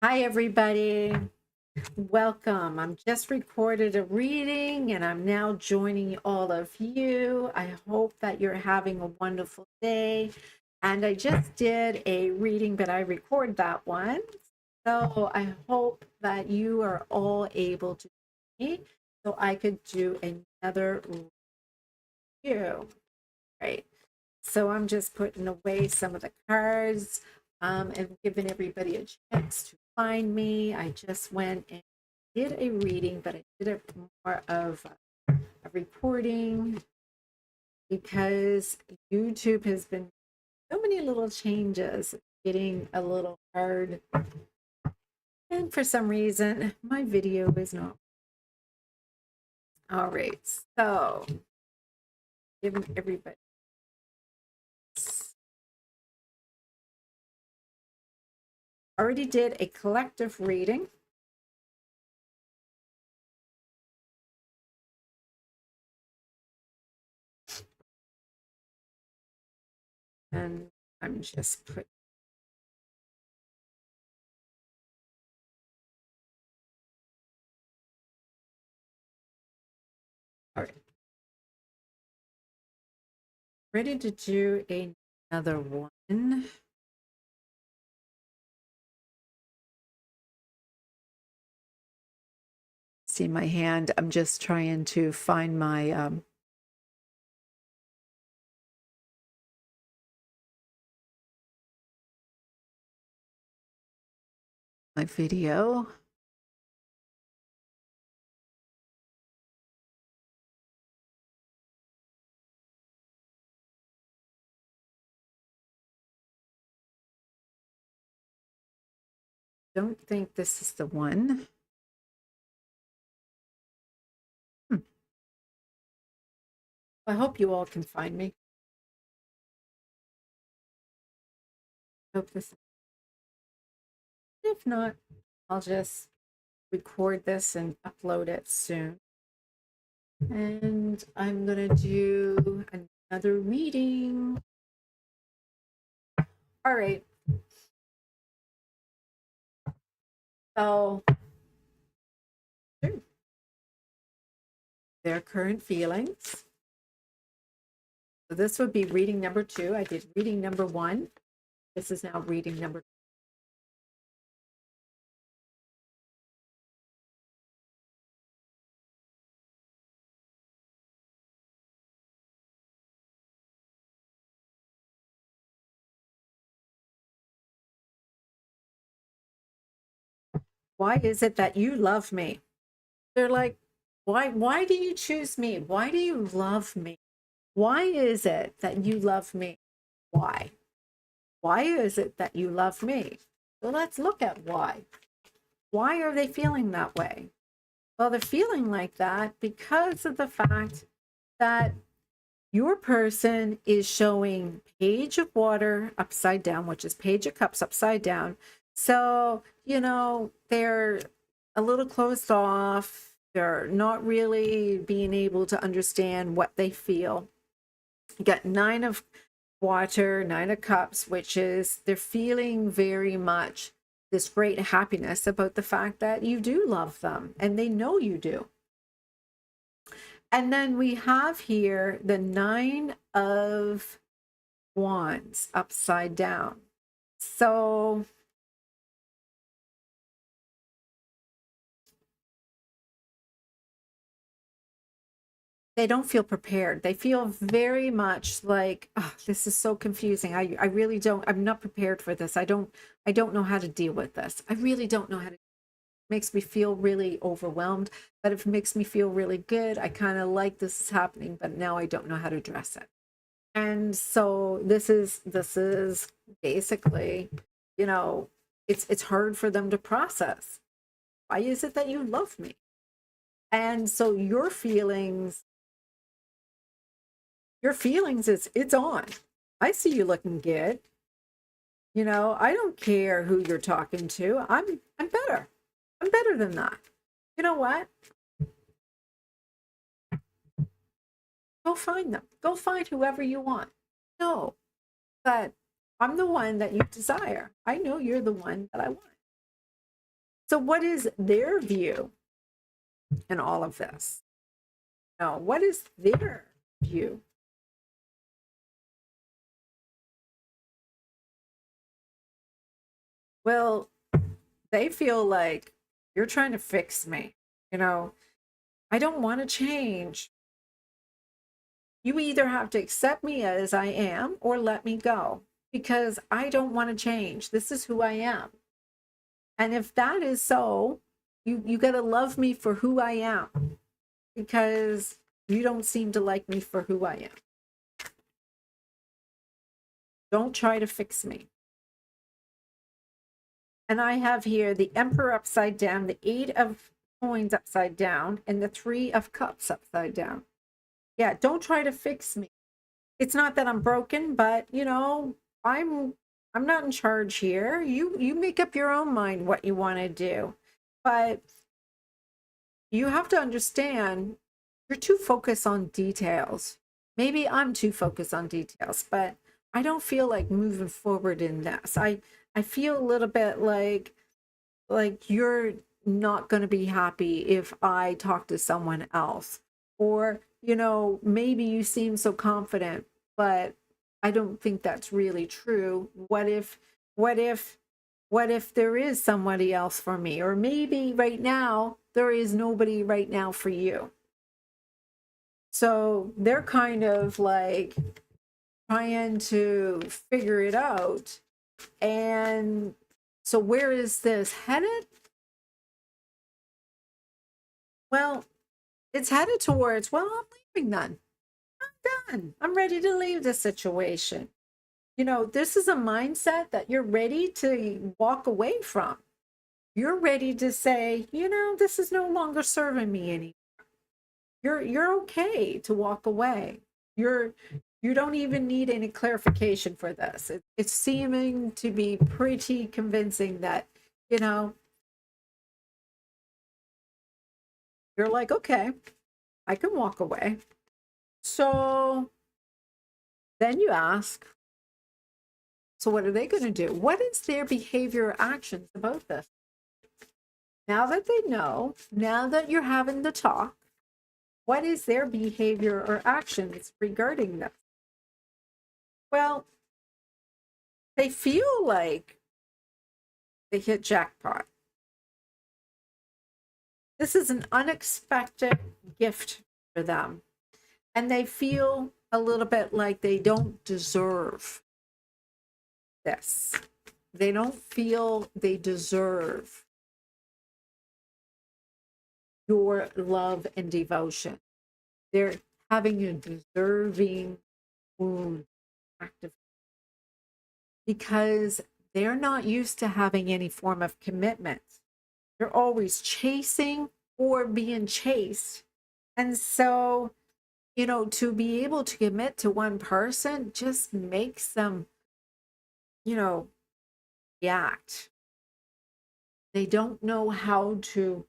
Hi, everybody. Welcome. I'm just recorded a reading and I'm now joining all of you. I hope that you're having a wonderful day. And I just did a reading, but I record that one. So I hope that you are all able to see me so I could do another review. Right. So I'm just putting away some of the cards and giving everybody a chance to find me. I just went and did a reading, but I did it more of a recording because YouTube has been so many little changes, getting a little hard. And for some reason, my video is not. All right. So giving everybody. Already did a collective reading. And I'm just putting. All right. Ready to do another one. See my hand. I'm just trying to find my my video. Don't think this is the one. I hope you all can find me. Hope this. If not, I'll just record this and upload it soon. And I'm gonna do another reading. All right. So their current feelings. So this would be reading number 2. I did reading number 1. This is now reading number 2. Why is it that you love me? They're like, why do you choose me? Why do you love me? Why is it that you love me? Why? Why is it that you love me? So let's look at why. Why are they feeling that way? Well, they're feeling like that because of the fact that your person is showing page of water upside down, which is page of cups upside down. So, they're a little closed off. They're not really being able to understand what they feel. You got 9 of water, 9 of cups, which is they're feeling very much this great happiness about the fact that you do love them and they know you do. And then we have here the 9 of wands upside down. So they don't feel prepared. They feel very much like, oh, this is so confusing. I really don't, I'm not prepared for this. I don't know how to deal with this. I really don't know how to. It makes me feel really overwhelmed, but it makes me feel really good. I kind of like this is happening, but now I don't know how to address it. And so this is basically, it's hard for them to process. Why is it that you love me? And so your feelings is it's on. I see you looking good. I don't care who you're talking to. I'm better. I'm better than that. You know what? Go find them. Go find whoever you want. No, but I'm the one that you desire. I know you're the one that I want. So what is their view in all of this? No, what is their view? Well, they feel like you're trying to fix me. You know, I don't want to change. You either have to accept me as I am or let me go because I don't want to change. This is who I am. And if that is so, you got to love me for who I am because you don't seem to like me for who I am. Don't try to fix me. And I have here the Emperor upside down, the Eight of Coins upside down, and the Three of Cups upside down. Yeah, don't try to fix me. It's not that I'm broken, but you know, I'm not in charge here. You make up your own mind what you want to do. But you have to understand you're too focused on details. Maybe I'm too focused on details, but I don't feel like moving forward in this. I feel a little bit like you're not going to be happy if I talk to someone else. Or, you know, maybe you seem so confident, but I don't think that's really true. What if, what if there is somebody else for me? Or maybe right now, there is nobody right now for you. So they're kind of like trying to figure it out. And so where is this headed? Well, it's headed towards, well, I'm leaving then. I'm done. I'm ready to leave the situation. You know, this is a mindset that you're ready to walk away from. You're ready to say, you know, this is no longer serving me anymore. You're okay to walk away. You don't even need any clarification for this. It's seeming to be pretty convincing that, you know, you're like, okay, I can walk away. So then you ask, so what are they going to do? What is their behavior or actions about this? Now that they know, now that you're having the talk, what is their behavior or actions regarding this? Well, they feel like they hit jackpot. This is an unexpected gift for them. And they feel a little bit like they don't deserve this. They don't feel they deserve your love and devotion. They're having a deserving wound active because they're not used to having any form of commitment. They're always chasing or being chased. And so, you know, to be able to commit to one person just makes them, you know, react. They don't know how to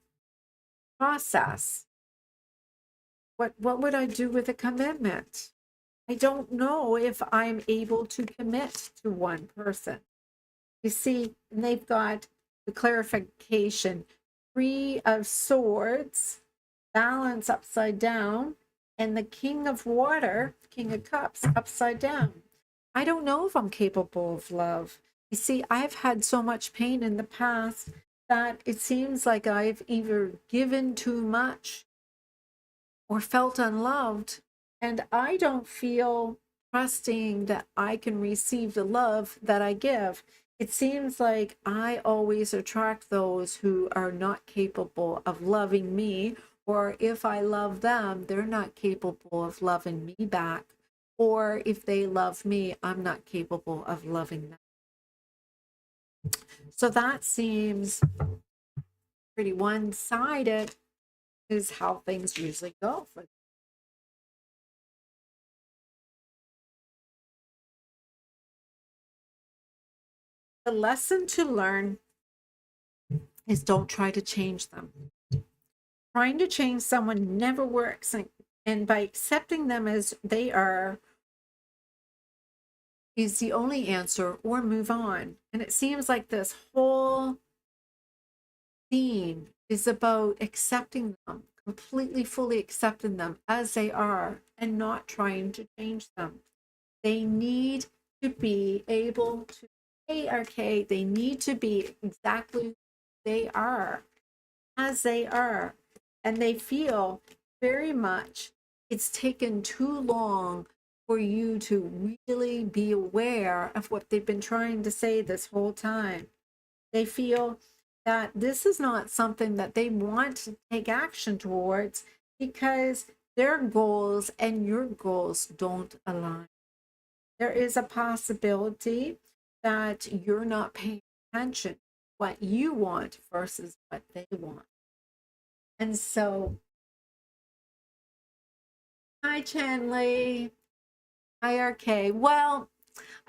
process. What would I do with a commitment? I don't know if I'm able to commit to one person. You see, and they've got the clarification, Three of Swords, Balance upside down, and the King of Water, King of Cups upside down. I don't know if I'm capable of love. You see, I've had so much pain in the past that it seems like I've either given too much or felt unloved, and I don't feel trusting that I can receive the love that I give. It seems like I always attract those who are not capable of loving me, or if I love them, they're not capable of loving me back, or if they love me, I'm not capable of loving them. So that seems pretty one-sided, is how things usually go for them. The lesson to learn is don't try to change them. Trying to change someone never works. And by accepting them as they are is the only answer, or move on. And it seems like this whole theme is about accepting them, completely, fully accepting them as they are and not trying to change them. They need to be able to say, okay, they need to be exactly who they are, as they are. And they feel very much it's taken too long for you to really be aware of what they've been trying to say this whole time. They feel that this is not something that they want to take action towards because their goals and your goals don't align. There is a possibility that you're not paying attention to what you want versus what they want. And so, hi, Chanley. Hi, RK. Well,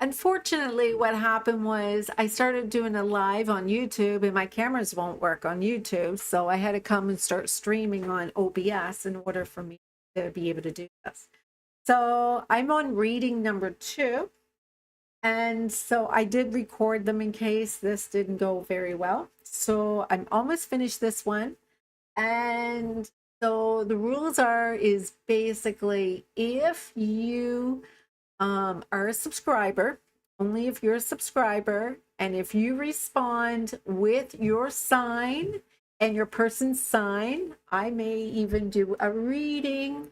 unfortunately, what happened was I started doing a live on YouTube and my cameras won't work on YouTube. So I had to come and start streaming on OBS in order for me to be able to do this. So I'm on reading number 2. And so I did record them in case this didn't go very well. So I'm almost finished this one. And so the rules is basically if you are a subscriber, only if you're a subscriber, and if you respond with your sign and your person's sign, I may even do a reading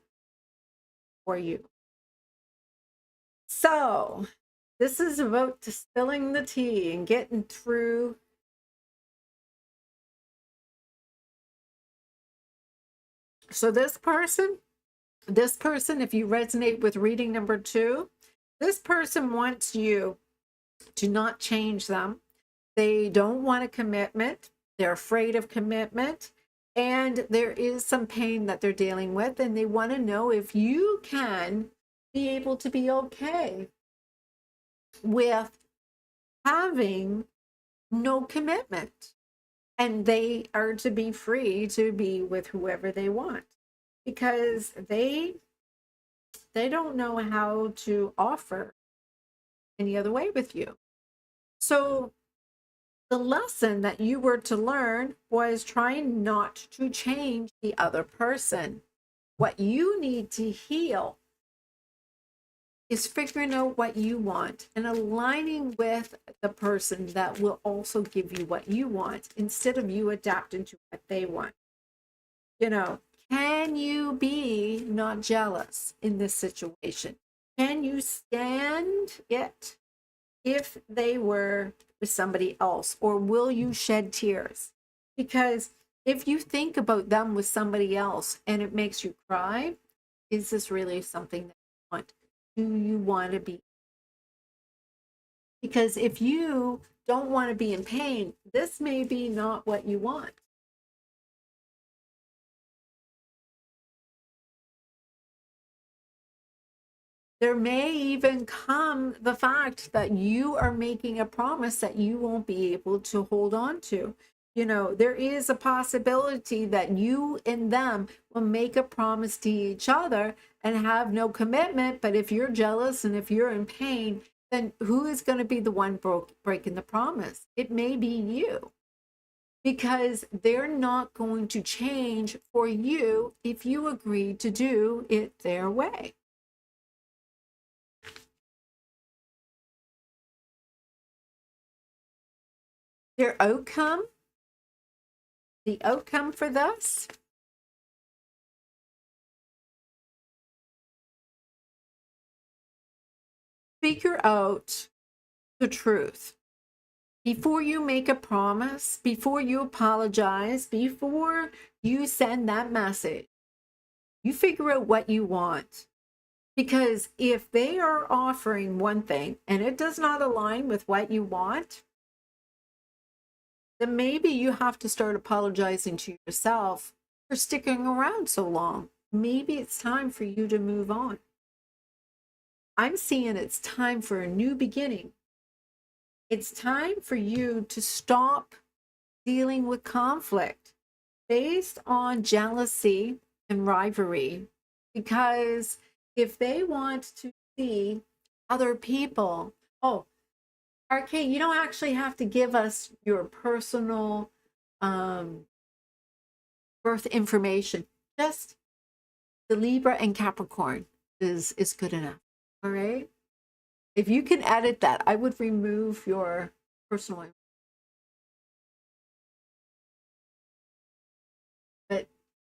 for you. So this is about distilling the tea and getting through. So this person, if you resonate with reading number 2, this person wants you to not change them. They don't want a commitment. They're afraid of commitment. And there is some pain that they're dealing with. And they want to know if you can be able to be okay with having no commitment. And they are to be free to be with whoever they want because they don't know how to offer any other way with you. So the lesson that you were to learn was trying not to change the other person. What you need to heal is figuring out what you want and aligning with the person that will also give you what you want instead of you adapting to what they want. You know, can you be not jealous in this situation? Can you stand it if they were with somebody else, or will you shed tears? Because if you think about them with somebody else and it makes you cry, is this really something that you want? Do you want to be? Because if you don't want to be in pain, this may be not what you want. There may even come the fact that you are making a promise that you won't be able to hold on to. You know, there is a possibility that you and them will make a promise to each other and have no commitment. But if you're jealous and if you're in pain, then who is going to be the one breaking the promise? It may be you, because they're not going to change for you if you agree to do it their way. Their outcome, the outcome for this, figure out the truth. Before you make a promise, before you apologize, before you send that message, you figure out what you want. Because if they are offering one thing and it does not align with what you want, then maybe you have to start apologizing to yourself for sticking around so long. Maybe it's time for you to move on. I'm seeing it's time for a new beginning. It's time for you to stop dealing with conflict based on jealousy and rivalry. Because if they want to see other people, oh, RK, you don't actually have to give us your personal um, birth information. Just the Libra and Capricorn is good enough. All right. If you can edit that, I would remove your personal info. But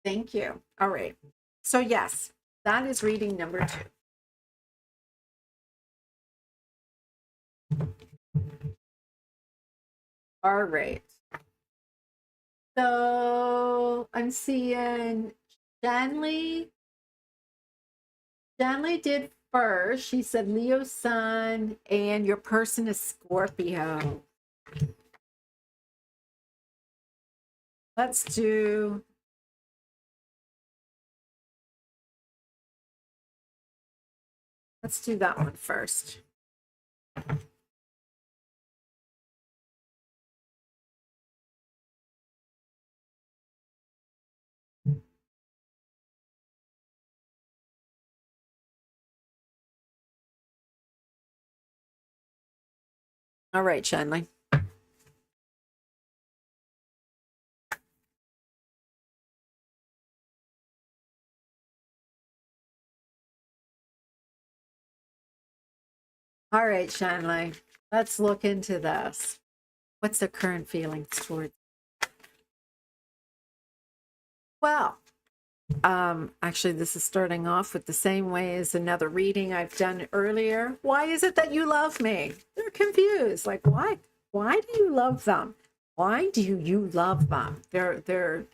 thank you. All right. So yes, that is reading number 2. All right. So I'm seeing Stanley. Stanley did first. She said Leo Sun, and your person is Scorpio. Let's do that one first. All right, Shanley. All right, Shanley. Let's look into this. What's the current feelings towards? Well, actually, this is starting off with the same way as another reading I've done earlier. Why is it that you love me? They're confused. Like, why? Why do you love them? Why do you love them? They're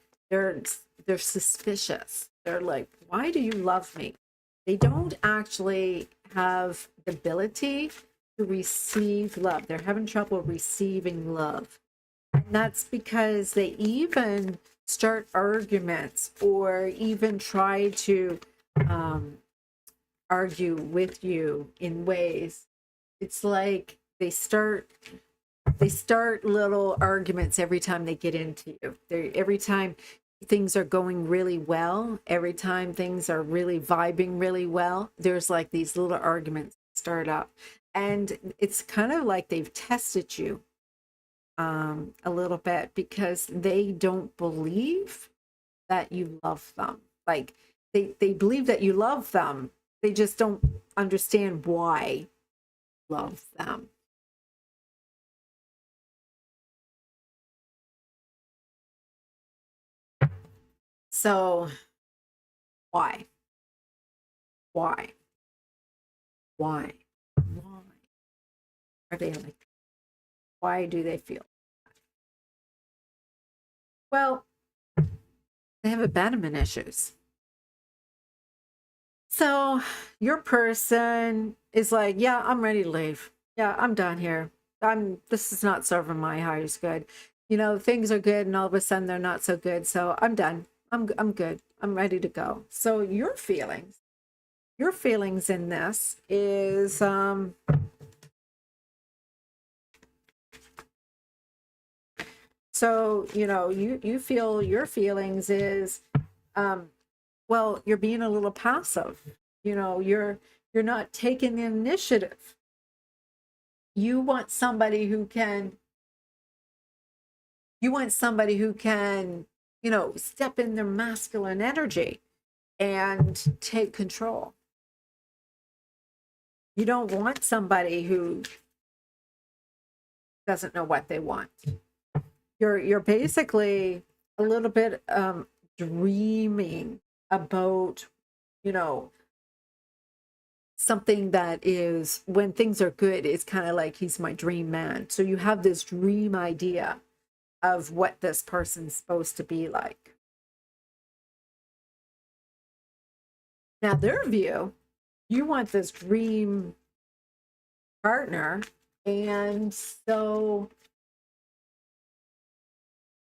suspicious. They're like, why do you love me? They don't actually have the ability to receive love. They're having trouble receiving love. And that's because they even start arguments or even try to argue with you in ways. It's like they start little arguments every time they get into you. Every time things are going really well, every time things are really vibing really well, there's like these little arguments start up. And it's kind of like they've tested you a little bit because they don't believe that you love them. Like they believe that you love them. They just don't understand why you love them. So why? Why? Why? Why are they like? Why do they feel? Well, they have abandonment issues. So your person is like, yeah, I'm ready to leave. Yeah, I'm done here. This is not serving my highest good. You know, things are good and all of a sudden they're not so good. So I'm done. I'm good. I'm ready to go. So your feelings in this is so you know, you feel your feelings is well, you're being a little passive. You know, you're not taking the initiative. You want somebody who can you know, step in their masculine energy and take control. You don't want somebody who doesn't know what they want. You're basically a little bit dreaming about, you know, something that is when things are good, it's kind of like he's my dream man. So you have this dream idea of what this person's supposed to be like. Now, their view, you want this dream partner, and so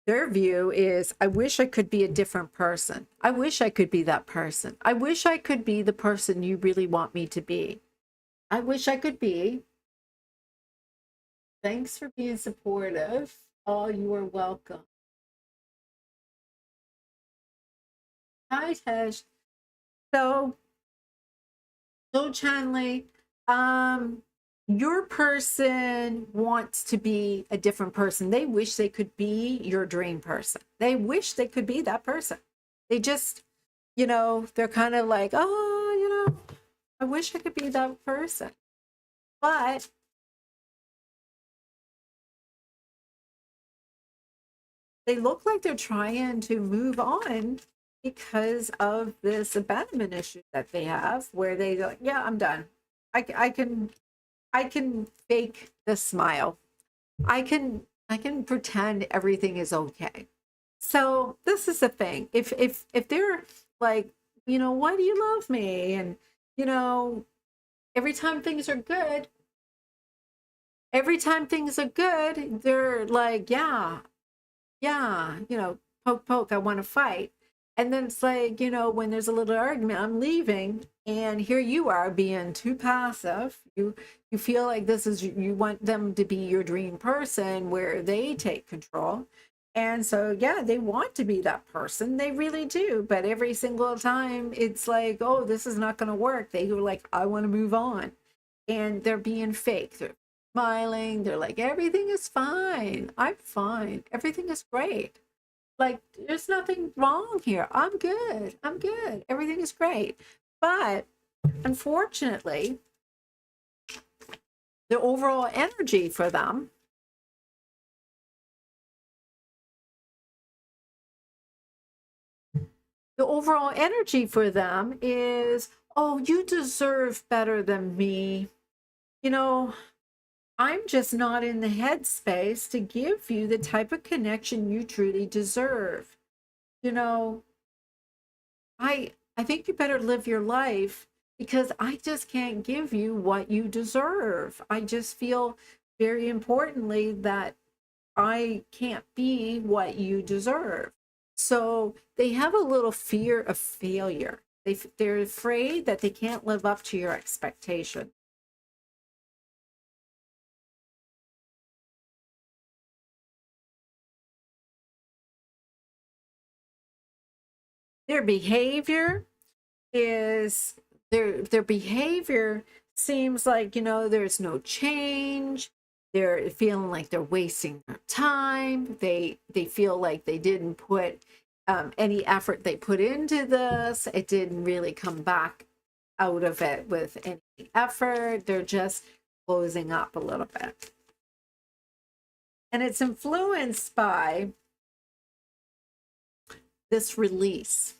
their view is, I wish I could be a different person. I wish I could be that person. I wish I could be the person you really want me to be. I wish I could be. Thanks for being supportive. Oh, you are welcome. Hi, Tesh. So, Chanley, um, Your person wants to be a different person. They wish they could be your dream person. They wish they could be that person. They just, they're kind of like, oh, I wish I could be that person. But they look like they're trying to move on because of this abandonment issue that they have, where they like, yeah, I'm done. I can fake the smile. I can pretend everything is okay. So this is the thing. If they're like, why do you love me? And you know, every time things are good, they're like, yeah, yeah, poke, poke, I want to fight. And then it's like, when there's a little argument, I'm leaving, and here you are being too passive. You feel like this is, you want them to be your dream person where they take control. And so, yeah, they want to be that person. They really do. But every single time it's like, oh, this is not going to work. They go like, I want to move on. And they're being fake. They're smiling. They're like, everything is fine. I'm fine. Everything is great. Like, there's nothing wrong here. I'm good. I'm good. Everything is great. But unfortunately, the overall energy for them, is, oh, you deserve better than me. I'm just not in the headspace to give you the type of connection you truly deserve. You know, I think you better live your life, because I just can't give you what you deserve. I just feel very importantly that I can't be what you deserve. So they have a little fear of failure. They're afraid that they can't live up to your expectation. Their behavior is their behavior seems like, there's no change. They're feeling like they're wasting their time. They feel like they didn't put any effort they put into this. It didn't really come back out of it with any effort. They're just closing up a little bit. And it's influenced by this release.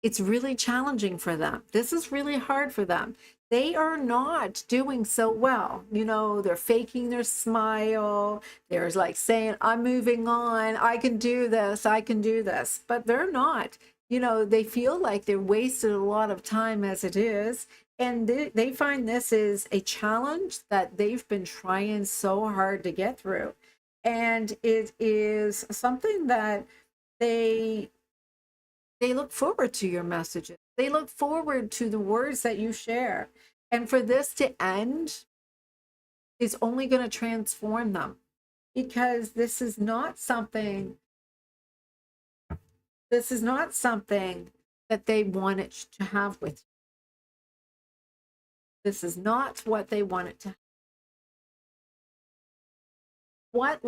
It's really challenging for them. This is really hard for them. They are not doing so well. They're faking their smile. They're like saying, I'm moving on. I can do this. I can do this. But they're not. They feel like they're wasted a lot of time as it is. And they find this is a challenge that they've been trying so hard to get through. And it is something that they look forward to your messages. They look forward to the words that you share. And for this to end is only going to transform them, because this is not something that they wanted to have with you. This is not what they wanted to have. What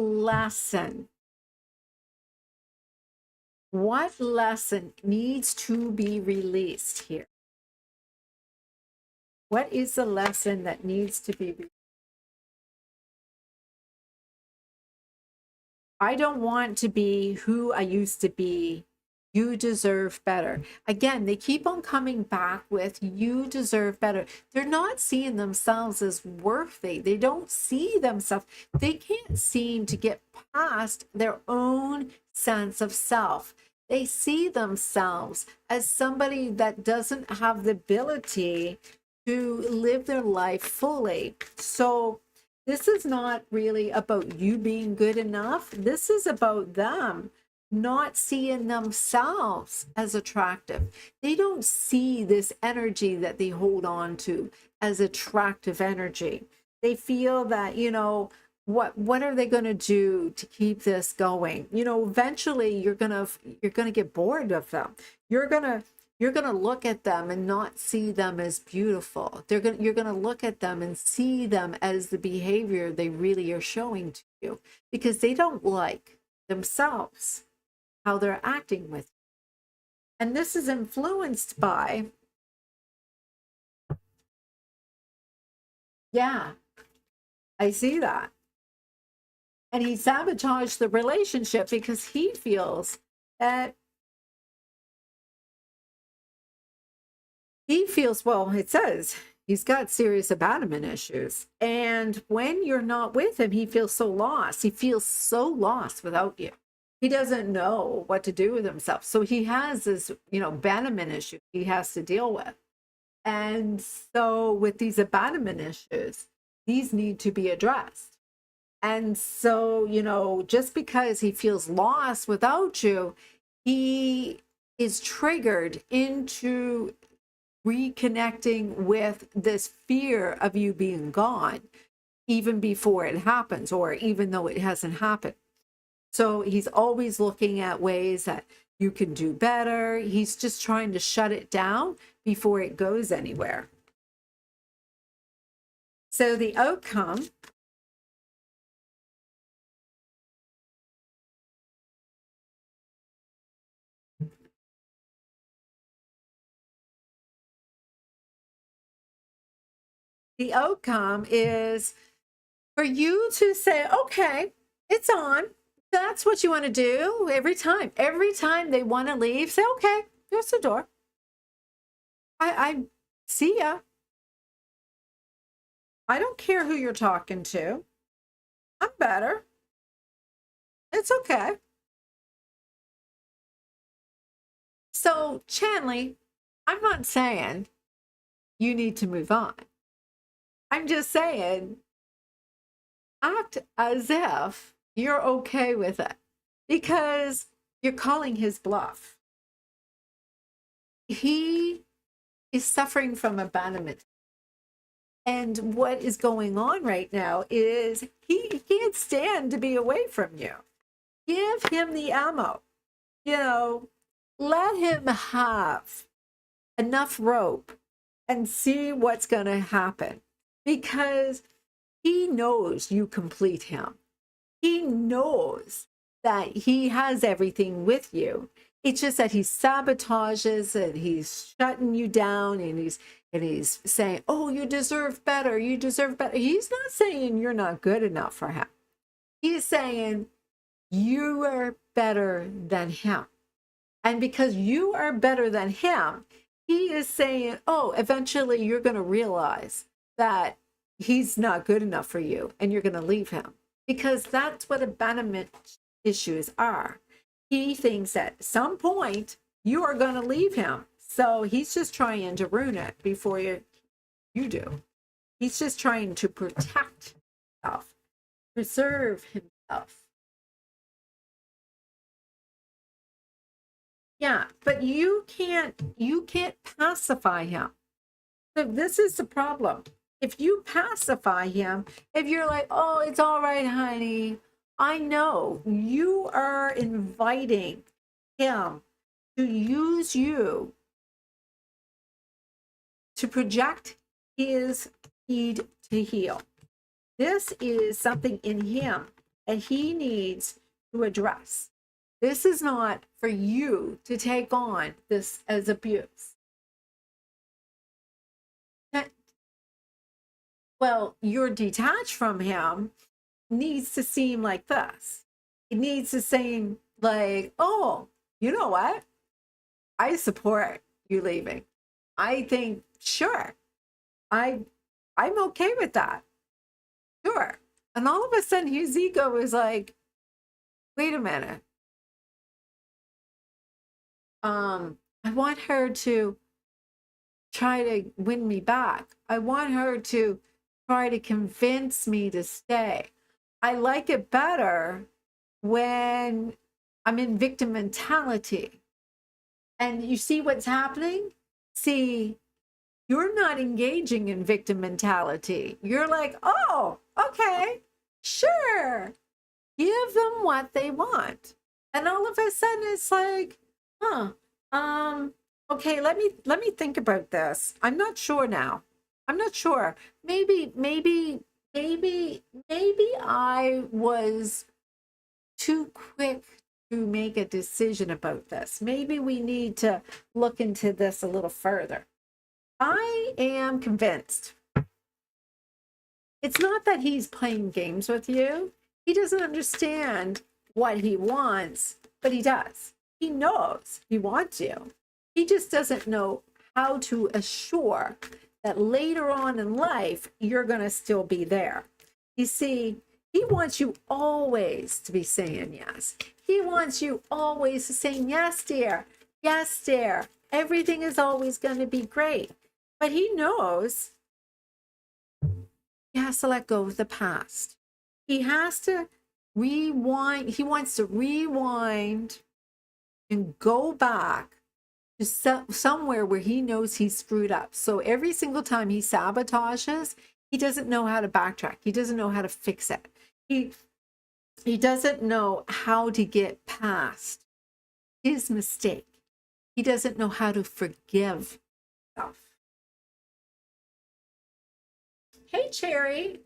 lesson needs to be released here? What is the lesson that needs to be released? I don't want to be who I used to be. You deserve better. Again, they keep on coming back with, you deserve better. They're not seeing themselves as worthy. They don't see themselves. They can't seem to get past their own sense of self. They see themselves as somebody that doesn't have the ability to live their life fully. So this is not really about you being good enough. This is about them not seeing themselves as attractive. They don't see this energy that they hold on to as attractive energy. They feel that, what are they going to do to keep this going? Eventually you're going to get bored of them. You're going to you're going to look at them and not see them as beautiful. You're going to look at them and see them as the behavior they really are showing to you, because they don't like themselves, how they're acting with you. And this is influenced by, yeah, I see that. And he sabotaged the relationship because he feels that well, it says he's got serious abandonment issues. And when you're not with him, he feels so lost. He feels so lost without you. He doesn't know what to do with himself. So he has this, abandonment issue he has to deal with. And so with these abandonment issues, these need to be addressed. And so, just because he feels lost without you, he is triggered into reconnecting with this fear of you being gone, even before it happens, or even though it hasn't happened. So he's always looking at ways that you can do better. He's just trying to shut it down before it goes anywhere. So the outcome, is for you to say, okay, it's on. That's what you want to do every time. Every time they want to leave, say, okay, there's the door. I see ya. I don't care who you're talking to. I'm better. It's okay. So, Chanley, I'm not saying you need to move on. I'm just saying act as if you're okay with it, because you're calling his bluff. He is suffering from abandonment. And what is going on right now is he can't stand to be away from you. Give him the ammo. Let him have enough rope and see what's going to happen, because he knows you complete him. He knows that he has everything with you. It's just that he sabotages and he's shutting you down, and he's saying, oh, you deserve better. You deserve better. He's not saying you're not good enough for him. He's saying you are better than him. And because you are better than him, he is saying, oh, eventually you're going to realize that he's not good enough for you and you're going to leave him. Because that's what abandonment issues are. He thinks at some point you are going to leave him. So he's just trying to ruin it before you do. He's just trying to protect himself, preserve himself. Yeah, but you can't pacify him. So this is the problem. If you pacify him, if you're like, oh, it's all right, honey, I know, you are inviting him to use you to project his need to heal. This is something in him that he needs to address. This is not for you to take on this as abuse. Well, you're detached from him needs to seem like this. It needs to seem like, oh, you know what? I support you leaving. I think, sure, I'm okay with that. Sure. And all of a sudden his ego is like, wait a minute. I want her to try to win me back. I want her to try to convince me to stay. I like it better when I'm in victim mentality. And you see what's happening? See, you're not engaging in victim mentality. You're like, oh, okay, sure. Give them what they want. And all of a sudden it's like, Okay, let me think about this. I'm not sure now. I'm not sure. Maybe I was too quick to make a decision about this. Maybe we need to look into this a little further. I am convinced it's not that he's playing games with you. He doesn't understand what he wants, but he does. He knows he wants you. He just doesn't know how to assure that later on in life, you're going to still be there. You see, he wants you always to be saying yes. He wants you always to say, yes, dear. Yes, dear. Everything is always going to be great. But he knows he has to let go of the past. He has to rewind. He wants to rewind and go back to somewhere where he knows he's screwed up. So every single time he sabotages, he doesn't know how to backtrack. He doesn't know how to fix it. He doesn't know how to get past his mistake. He doesn't know how to forgive himself. Hey, Cherry.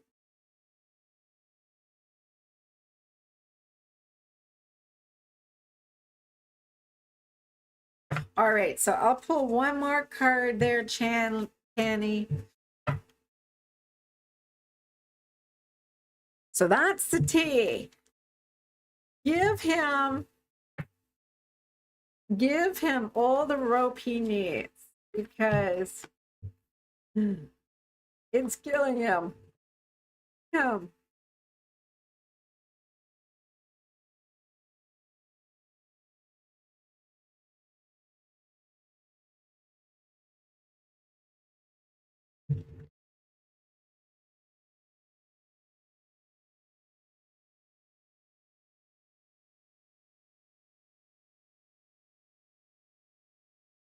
All right, so I'll pull one more card there, Channy. So that's the T. Give him all the rope he needs because it's killing him.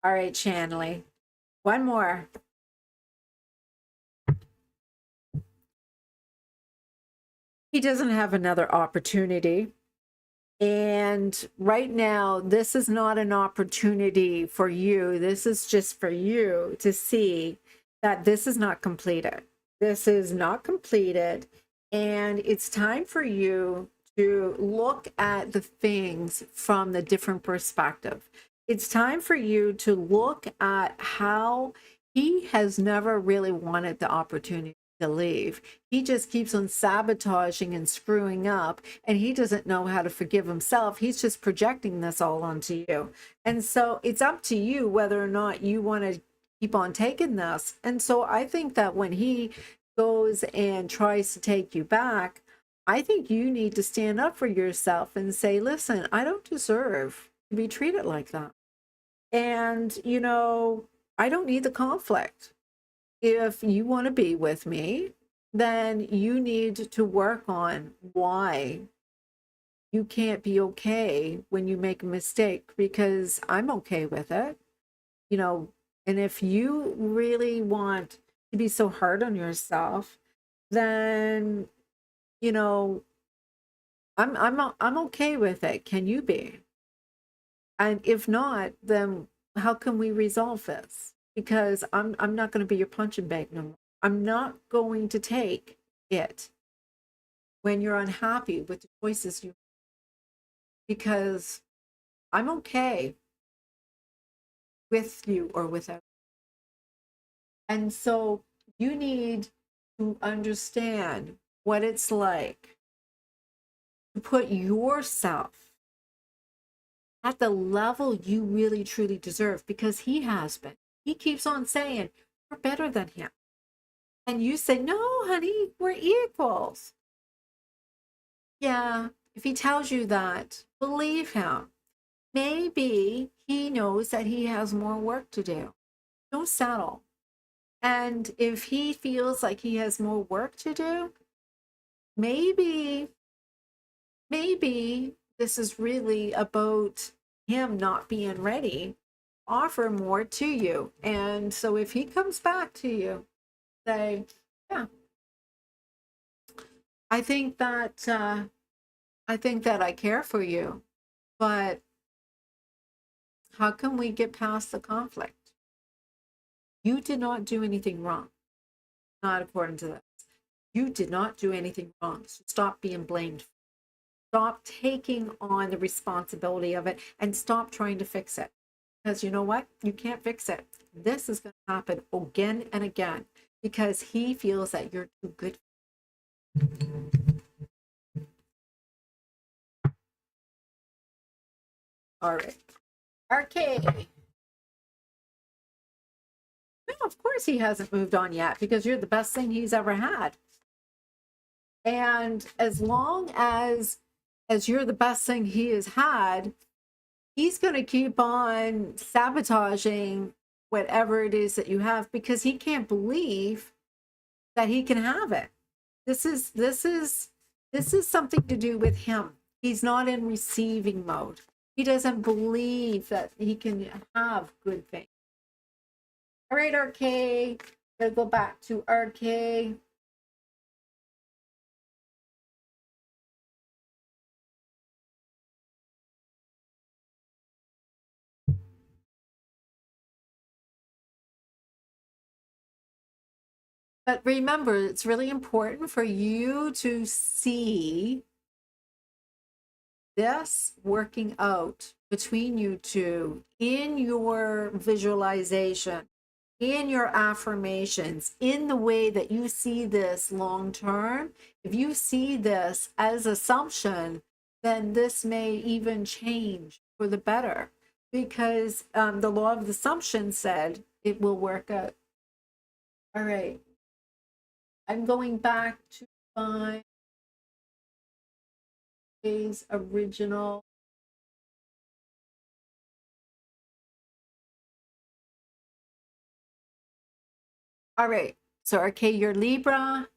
All right, Chanley. One more. He doesn't have another opportunity. And right now, this is not an opportunity for you. This is just for you to see that this is not completed. This is not completed. And it's time for you to look at the things from the different perspective. It's time for you to look at how he has never really wanted the opportunity to leave. He just keeps on sabotaging and screwing up, and he doesn't know how to forgive himself. He's just projecting this all onto you. And so it's up to you whether or not you want to keep on taking this. And so I think that when he goes and tries to take you back, I think you need to stand up for yourself and say, listen, I don't deserve to be treated like that. And, I don't need the conflict. If you want to be with me, then you need to work on why you can't be okay when you make a mistake, because I'm okay with it. And if you really want to be so hard on yourself, then I'm okay with it. Can you be? And if not, then how can we resolve this? Because I'm not going to be your punching bag no more. I'm not going to take it when you're unhappy with the choices you, because I'm okay with you or without. And so you need to understand what it's like to put yourself at the level you really truly deserve, because he has been. He keeps on saying, you're better than him. And you say, no, honey, we're equals. Yeah, if he tells you that, believe him. Maybe he knows that he has more work to do. Don't settle. And if he feels like he has more work to do, maybe this is really about him not being ready to offer more to you. And so if he comes back to you, say, yeah, I think that I care for you, but how can we get past the conflict? You did not do anything wrong. Not according to this. You did not do anything wrong. So stop being blamed. Stop taking on the responsibility of it and stop trying to fix it. Because you know what? You can't fix it. This is going to happen again and again because he feels that you're too good. All right. RK. No, of course he hasn't moved on yet because you're the best thing he's ever had. And as long as you're the best thing he has had, he's going to keep on sabotaging whatever it is that you have because he can't believe that he can have it. This is something to do with him. He's not in receiving mode. He doesn't believe that he can have good things. All right, RK. Gotta go back to RK. But remember, it's really important for you to see this working out between you two in your visualization, in your affirmations, in the way that you see this long term. If you see this as assumption, then this may even change for the better because the law of the assumption said it will work out. All right. I'm going back to my original. All right. So, okay, you're Libra.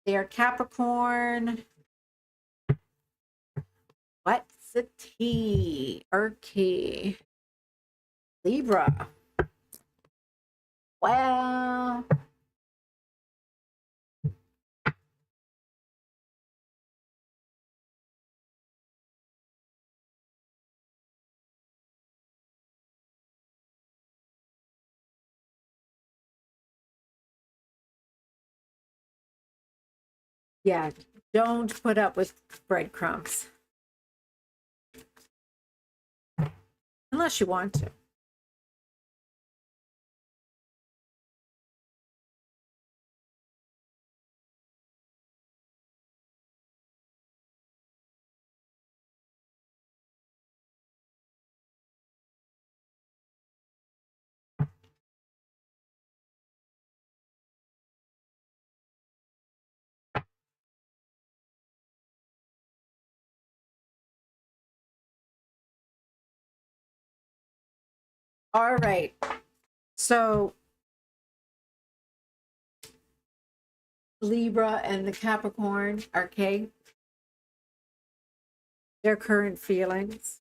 They are Capricorn. What's the T? Okay. Libra. Well, yeah, don't put up with breadcrumbs unless you want to. All right. So, Libra and the Capricorn, okay, their current feelings.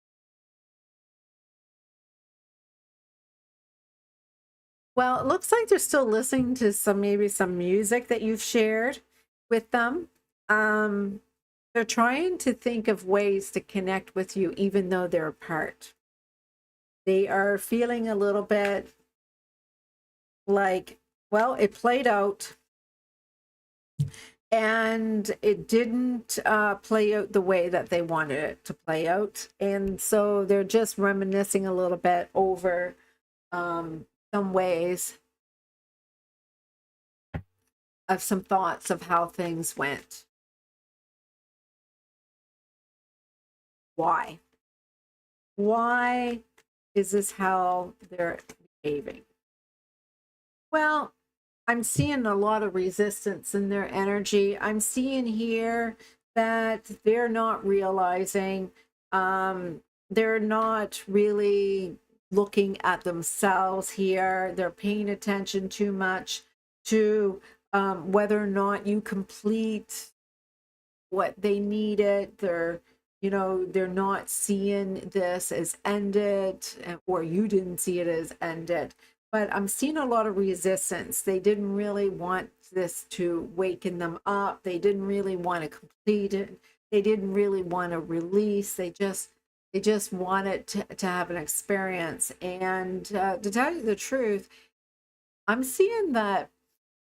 Well, it looks like they're still listening to maybe some music that you've shared with them. They're trying to think of ways to connect with you, even though they're apart. They are feeling a little bit like, well, it played out and it didn't play out the way that they wanted it to play out. And so they're just reminiscing a little bit over some ways of some thoughts of how things went. Why? Why is this how they're behaving? Well, I'm seeing a lot of resistance in their energy. I'm seeing here that they're not realizing, they're not really looking at themselves here. They're paying attention too much to whether or not you complete what they needed. They're not seeing this as ended, or you didn't see it as ended. But I'm seeing a lot of resistance. They didn't really want this to waken them up. They didn't really want to complete it. They didn't really want to release. They They just wanted to have an experience. And to tell you the truth, I'm seeing that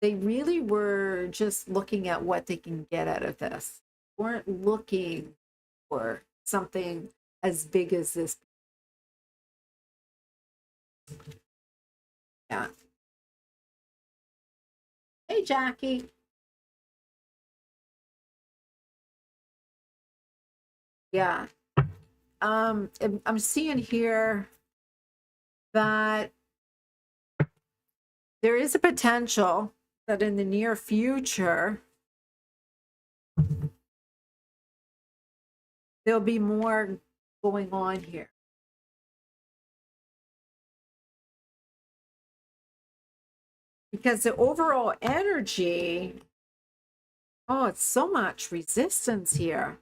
they really were just looking at what they can get out of this. Weren't looking for something as big as this. Yeah. Hey, Jackie. Yeah. I'm seeing here that there is a potential that in the near future there'll be more going on here. Because the overall energy, oh, it's so much resistance here.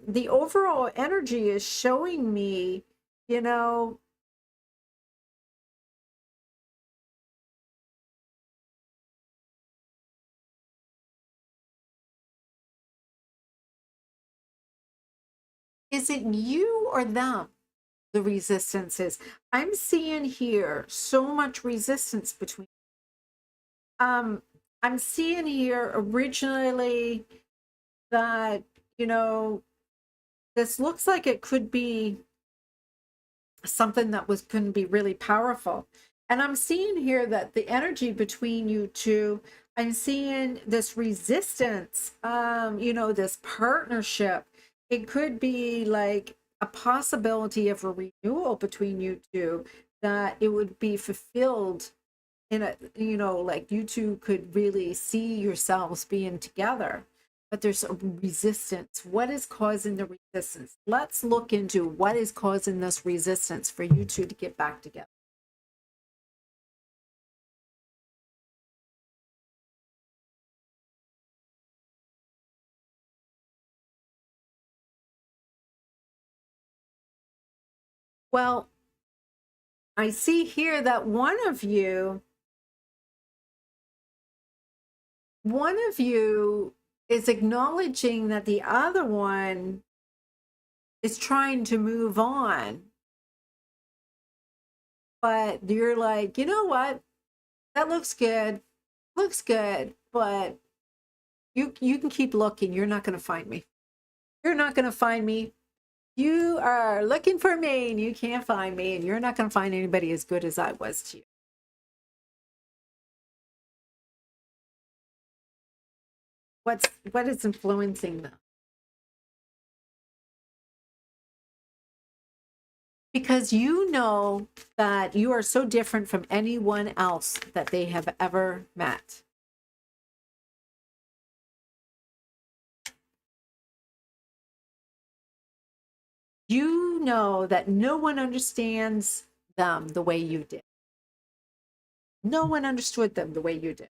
The overall energy is showing me, you know, is it you or them? The resistance is. I'm seeing here so much resistance between. Um, I'm seeing here originally that, you know, this looks like it could be something that was going to be really powerful. And I'm seeing here that the energy between you two, I'm seeing this resistance, you know, this partnership. It could be like a possibility of a renewal between you two, that it would be fulfilled in a, you know, like you two could really see yourselves being together. But there's a resistance. What is causing the resistance? Let's look into what is causing this resistance for you two to get back together. Well, I see here that one of you is acknowledging that the other one is trying to move on. But you're like, you know what? That looks good, but you can keep looking. You're not going to find me. You're not going to find me. You are looking for me and you can't find me, and you're not going to find anybody as good as I was to you. What is influencing them? Because you know that you are so different from anyone else that they have ever met. You know that no one understands them the way you did. No one understood them the way you did.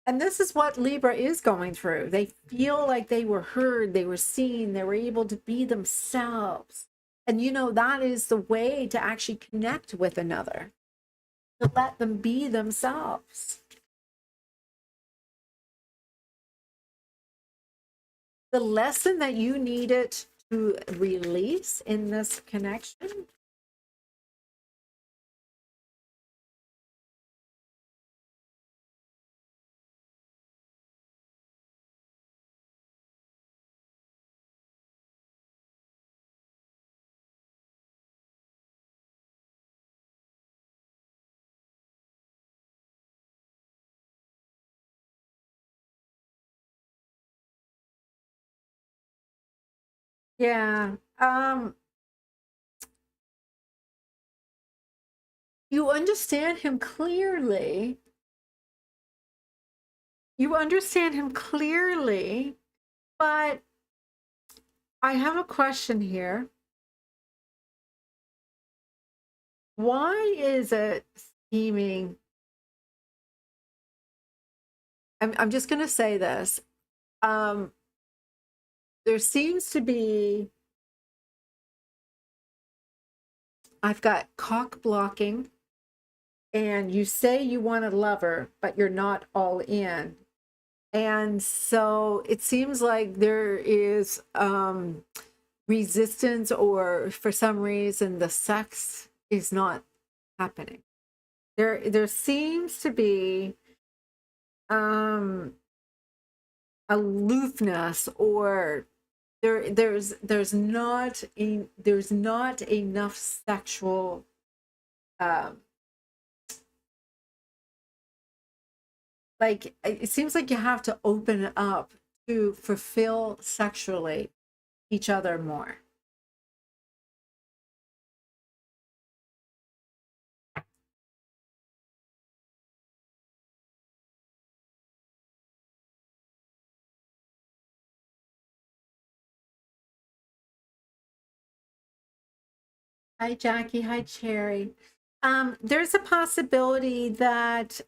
And this is what Libra is going through. They feel like they were heard, they were seen, they were able to be themselves. And you know, that is the way to actually connect with another, to let them be themselves. The lesson that you needed to release in this connection, yeah, you understand him clearly. You understand him clearly, but I have a question here. Why is it seeming, I'm just going to say this. Um, there seems to be, I've got cock blocking, and you say you want a lover, but you're not all in. And so it seems like there is resistance, or for some reason the sex is not happening. There seems to be aloofness, or there's not enough sexual um like, it seems like you have to open up to fulfill sexually each other more. Hi, Jackie. Hi, Cherry. There's a possibility that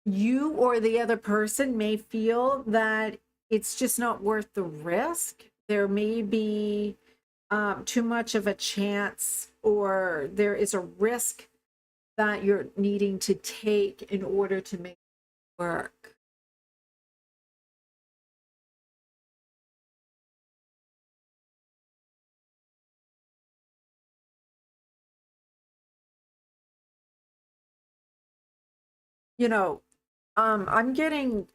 you or the other person may feel that it's just not worth the risk. There may be too much of a chance, or there is a risk that you're needing to take in order to make it work. You know, I'm getting,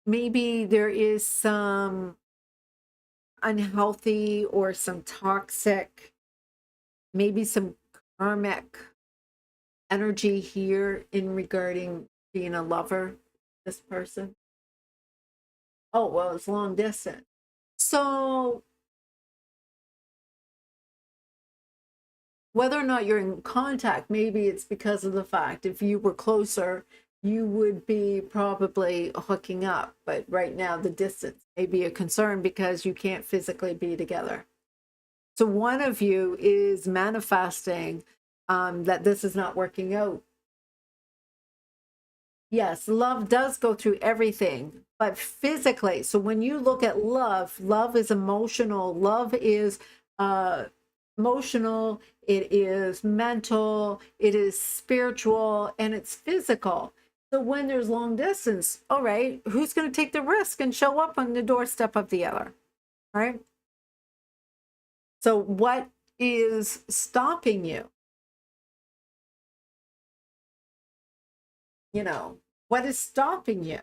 maybe there is some unhealthy or some toxic, maybe some karmic energy here in regarding being a lover, this person. Oh, well, it's long distance. So whether or not you're in contact, maybe it's because of the fact if you were closer, you would be probably hooking up. But right now, the distance may be a concern because you can't physically be together. So one of you is manifesting that this is not working out. Yes, love does go through everything, but physically. So when you look at love, love is emotional. Love is uh, emotional. It is mental. It is spiritual, and it's physical. So when there's long distance, all right, who's going to take the risk and show up on the doorstep of the other? Right. So what is stopping you? You know, what is stopping you?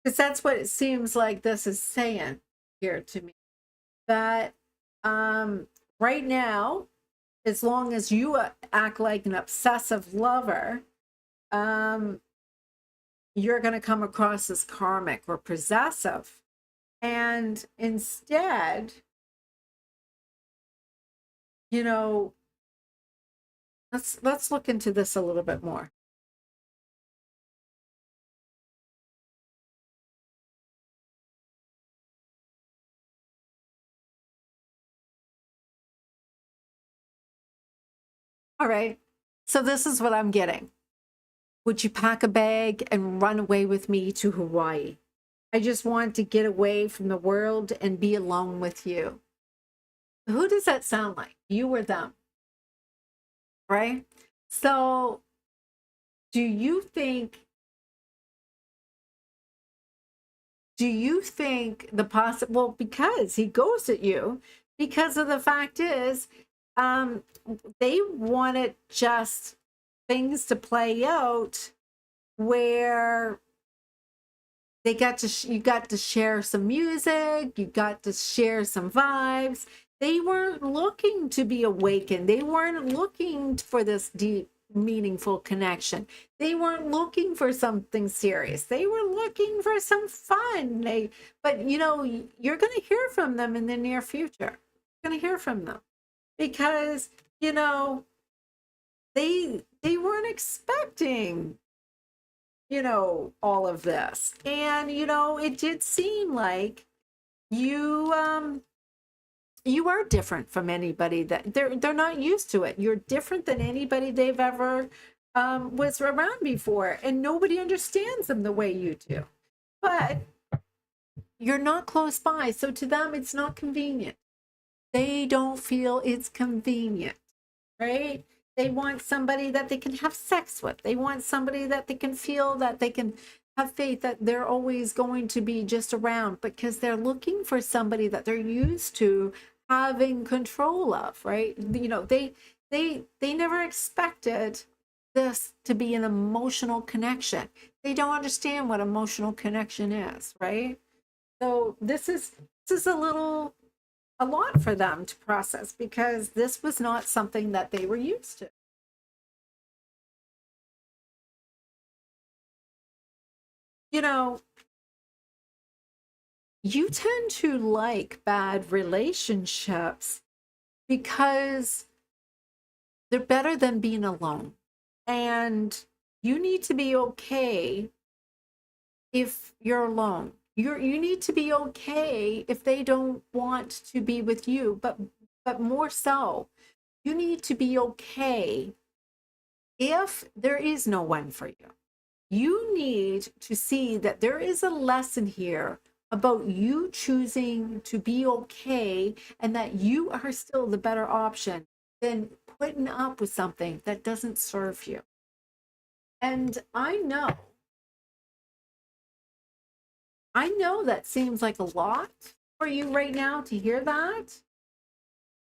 Because that's what it seems like this is saying here to me. That um, right now, as long as you act like an obsessive lover, um, you're going to come across as karmic or possessive. And instead, you know, let's look into this a little bit more. All right. So this is what I'm getting. Would you pack a bag and run away with me to Hawaii? I just want to get away from the world and be alone with you. Who does that sound like? You or them, right? So, do you think the possible, well, because he goes at you, because of the fact is um they wanted just things to play out where they got to you got to share some music, you got to share some vibes. They weren't looking to be awakened. They weren't looking for this deep meaningful connection. They weren't looking for something serious. They were looking for some fun. But you know, you're going to hear from them in the near future. You're going to hear from them because, you know, they weren't expecting, you know, all of this. And, you know, it did seem like you you are different from anybody, that they're not used to it. You're different than anybody they've ever was around before, and nobody understands them the way you do. But you're not close by, so to them it's not convenient. They don't feel it's convenient. right? They want somebody that they can have sex with. They want somebody that they can feel, that they can have faith that they're always going to be just around, because they're looking for somebody that they're used to having control of, right? You know, they never expected this to be an emotional connection. They don't understand what emotional connection is, right? So this is a lot for them to process, because this was not something that they were used to. You know, you tend to like bad relationships because they're better than being alone. And you need to be okay if you're alone. You need to be okay if they don't want to be with you, but more so, you need to be okay if there is no one for you. You need to see that there is a lesson here about you choosing to be okay, and that you are still the better option than putting up with something that doesn't serve you. And I know that seems like a lot for you right now to hear that.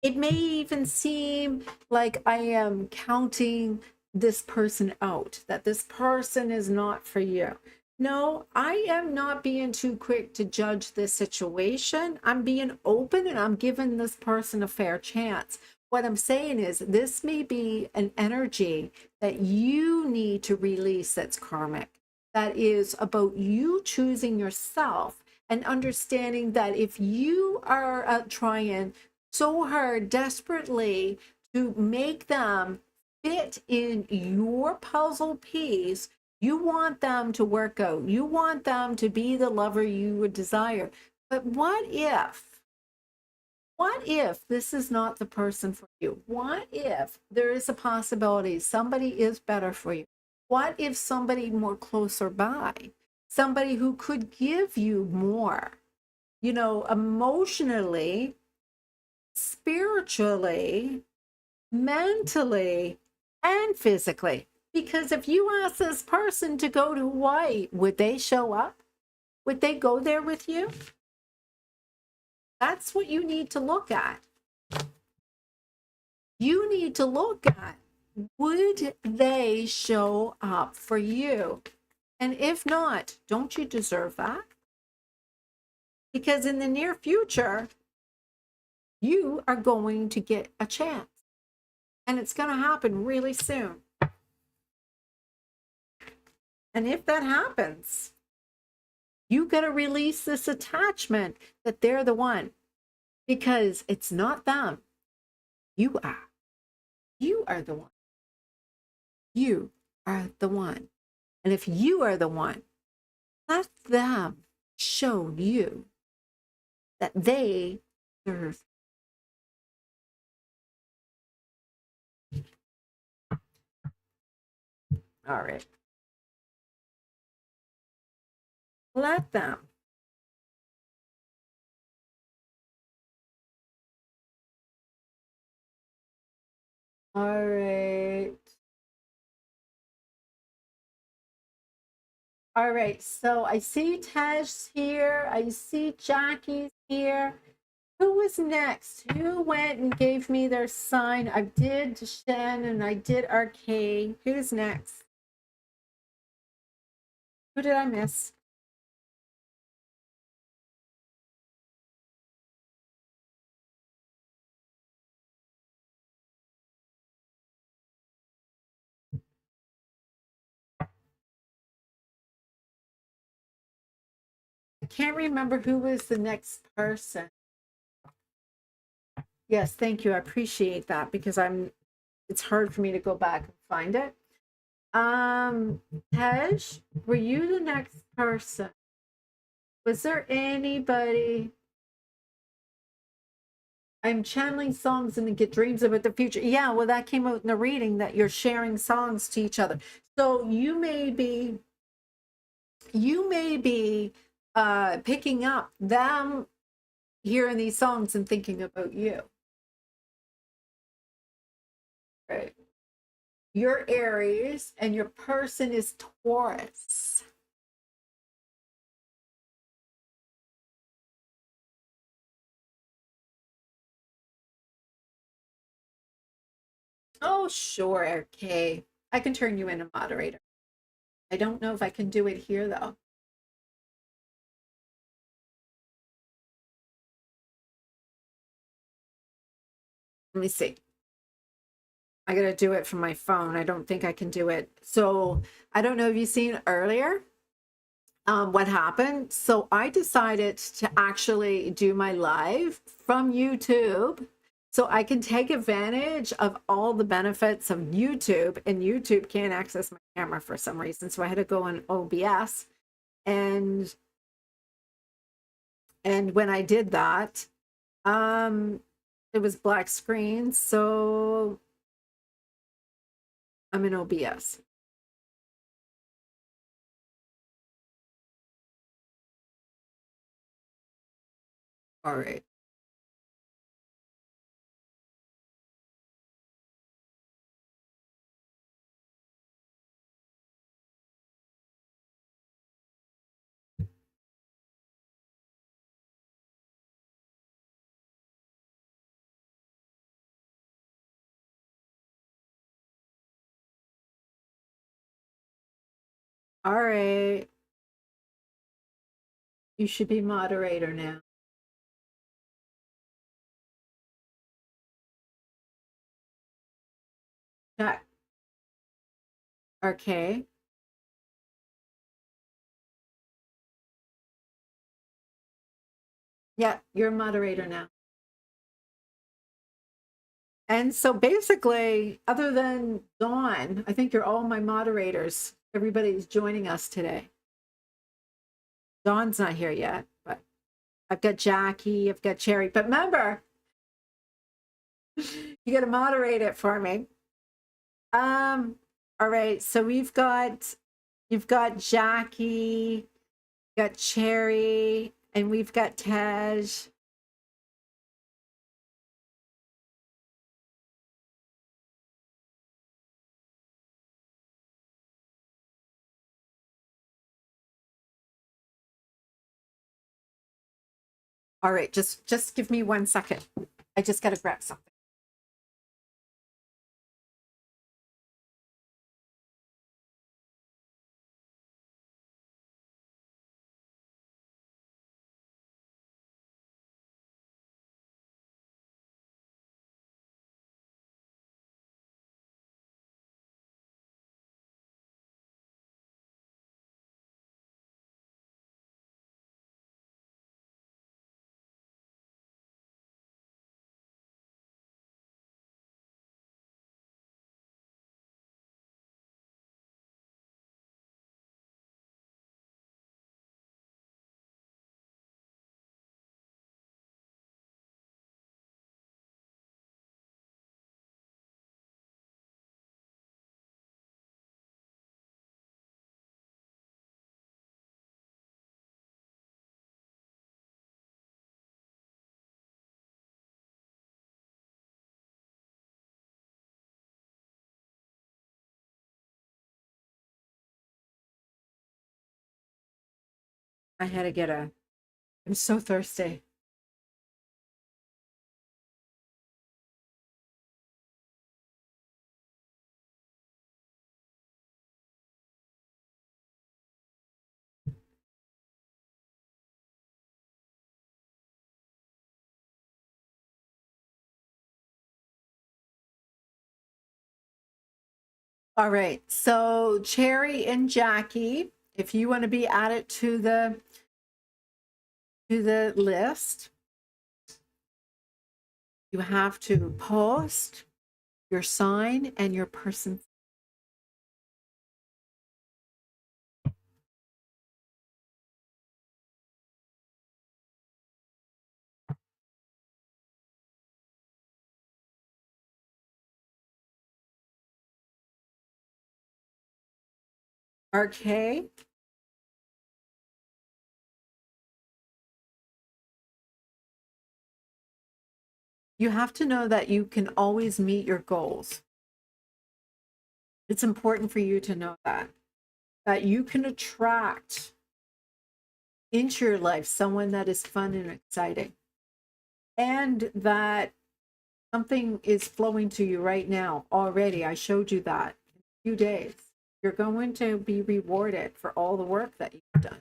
It may even seem like I am counting this person out, that this person is not for you. No, I am not being too quick to judge this situation. I'm being open and I'm giving this person a fair chance. What I'm saying is, this may be an energy that you need to release, that's karmic, that is about you choosing yourself and understanding that if you are trying so hard, desperately, to make them fit in your puzzle piece. You want them to work out. You want them to be the lover you would desire. But what if this is not the person for you? What if there is a possibility somebody is better for you? What if somebody more closer by, somebody who could give you more, emotionally, spiritually, mentally, and physically? Because if you ask this person to go to Hawaii, would they show up? Would they go there with you? That's what you need to look at. You need to look at, would they show up for you? And if not, don't you deserve that? Because in the near future, you are going to get a chance. And it's going to happen really soon. And if that happens, you got to release this attachment that they're the one, because it's not them. You are. You are the one. You are the one. And if you are the one, let them show you that they deserve. All right. Let them. All right. All right. So I see Tej here. I see Jackie's here. Who was next? Who went and gave me their sign? I did Shen and I did Arcade. Who's next? Who did I miss? I can't remember who was the next person. Yes, thank you. I appreciate that, because it's hard for me to go back and find it. Tej, were you the next person? Was there anybody? I'm channeling songs and get dreams about the future. Yeah, well, that came out in the reading, that you're sharing songs to each other. So you may be picking up them hearing these songs and thinking about you. Right. You're Aries and your person is Taurus. Oh, sure, okay. I can turn you into moderator. I don't know if I can do it here though. Let me see. I gotta do it from my phone. I don't think I can do it. So I don't know if you've seen earlier what happened. So I decided to actually do my live from YouTube so I can take advantage of all the benefits of YouTube, and YouTube can't access my camera for some reason. So I had to go on OBS, and when I did that, it was black screen. So I'm in OBS. All right. All right. You should be moderator now. Check. Okay. Yeah, you're a moderator now. And so basically, other than Dawn, I think you're all my moderators. Everybody's joining us today. Dawn's not here yet, but I've got Jackie, I've got Cherry. But remember, you got to moderate it for me. All right, so you've got Jackie, got Cherry, and we've got Tej. All right, just give me 1 second. I just got to grab something. I had to get a, I'm so thirsty. All right, so Cherry and Jackie, if you want to be added to the list, you have to post your sign and your person. RK, you have to know that you can always meet your goals. It's important for you to know that you can attract into your life someone that is fun and exciting, and that something is flowing to you right now already. I showed you that in a few days. You're going to be rewarded for all the work that you've done.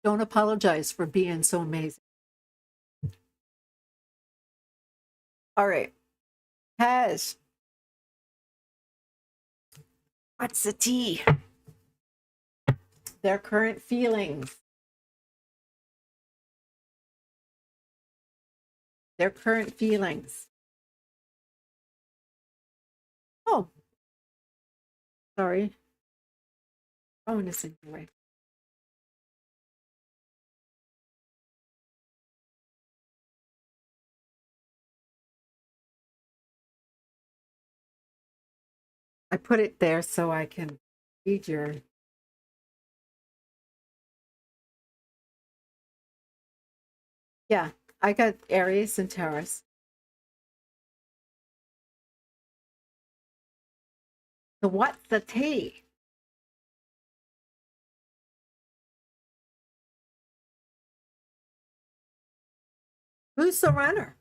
Don't apologize for being so amazing. All right. Has, what's the tea? Their current feelings. Their current feelings. Oh, sorry. Phone is in your way. I put it there so I can read your. Yeah, I got Aries and Taurus. So what's the tea? Who's the runner?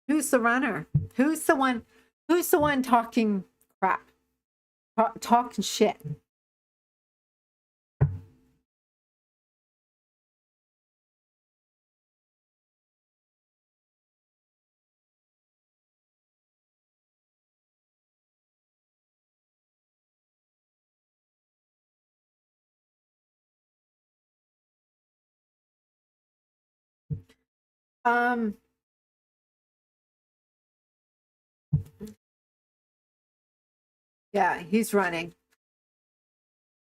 Who's the runner? Who's the one? Who's the one talking crap? Talking shit? Um, yeah, he's running.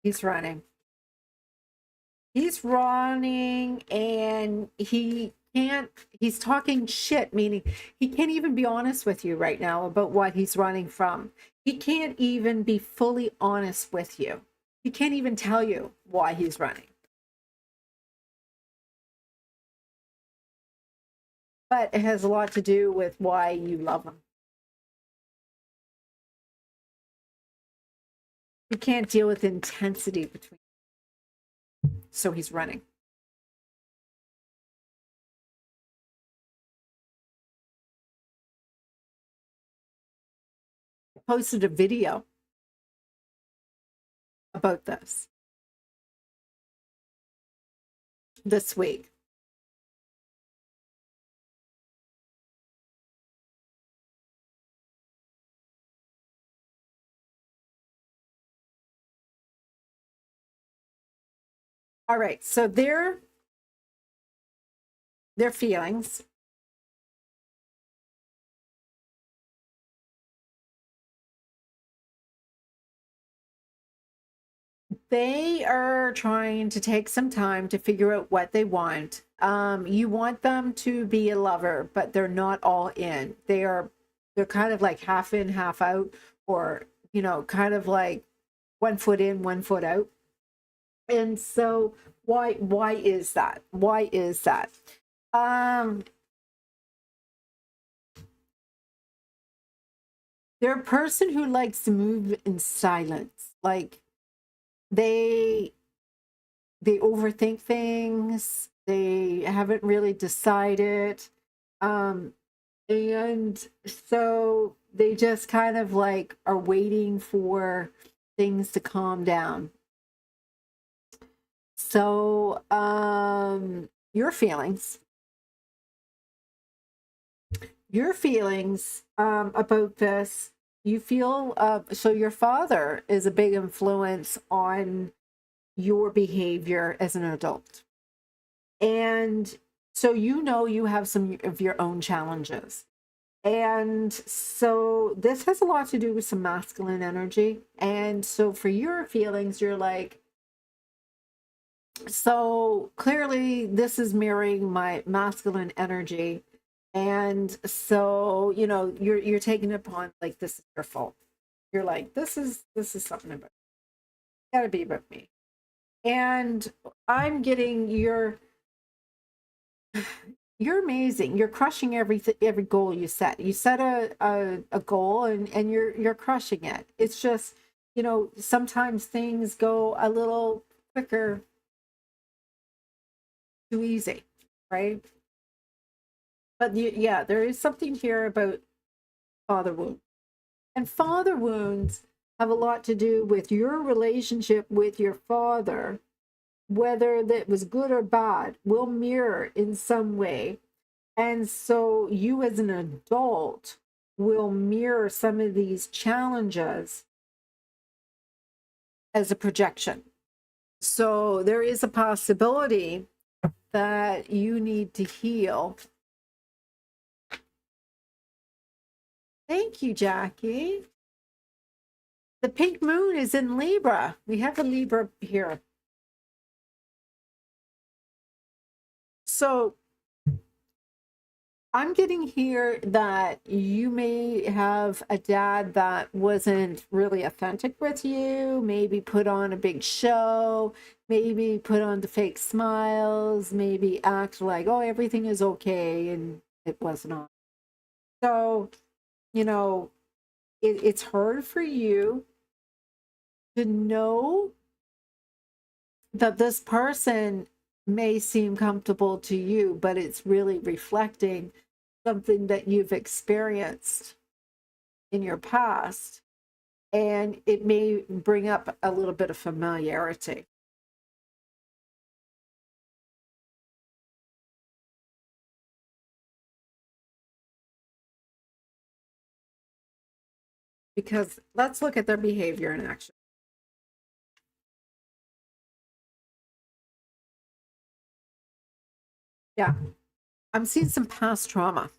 He's running. He's running, and he's talking shit, meaning he can't even be honest with you right now about what he's running from. He can't even be fully honest with you. He can't even tell you why he's running. But it has a lot to do with why you love him. He can't deal with intensity between, so he's running. I posted a video about this week. All right, so their feelings. They are trying to take some time to figure out what they want. You want them to be a lover, but they're not all in. They're kind of like half in, half out, or kind of like 1 foot in, 1 foot out. And so why is that? Why is that? They're a person who likes to move in silence. Like they overthink things. They haven't really decided. Um, and so they just kind of like are waiting for things to calm down. So, your feelings, about this, you feel, so your father is a big influence on your behavior as an adult. And so you have some of your own challenges. And so this has a lot to do with some masculine energy. And so for your feelings, you're like, so clearly this is mirroring my masculine energy. And so, you know, you're taking it upon like this is your fault. You're like, this is something about gotta be about me. And I'm getting you're amazing. You're crushing every goal you set. You set a goal and you're crushing it. It's just, you know, sometimes things go a little quicker, too easy, right? But yeah, there is something here about father wound. And father wounds have a lot to do with your relationship with your father, whether that was good or bad, will mirror in some way. And so you as an adult will mirror some of these challenges as a projection. So there is a possibility that you need to heal. Thank you, Jackie. The pink moon is in Libra. We have a Libra here. So I'm getting here that you may have a dad that wasn't really authentic with you, maybe put on a big show, maybe put on the fake smiles, maybe act like, oh, everything is okay, and it was not. So, you know, it's hard for you to know that this person may seem comfortable to you, but it's really reflecting something that you've experienced in your past, and it may bring up a little bit of familiarity. Because let's look at their behavior in action. Yeah, I'm seeing some past trauma.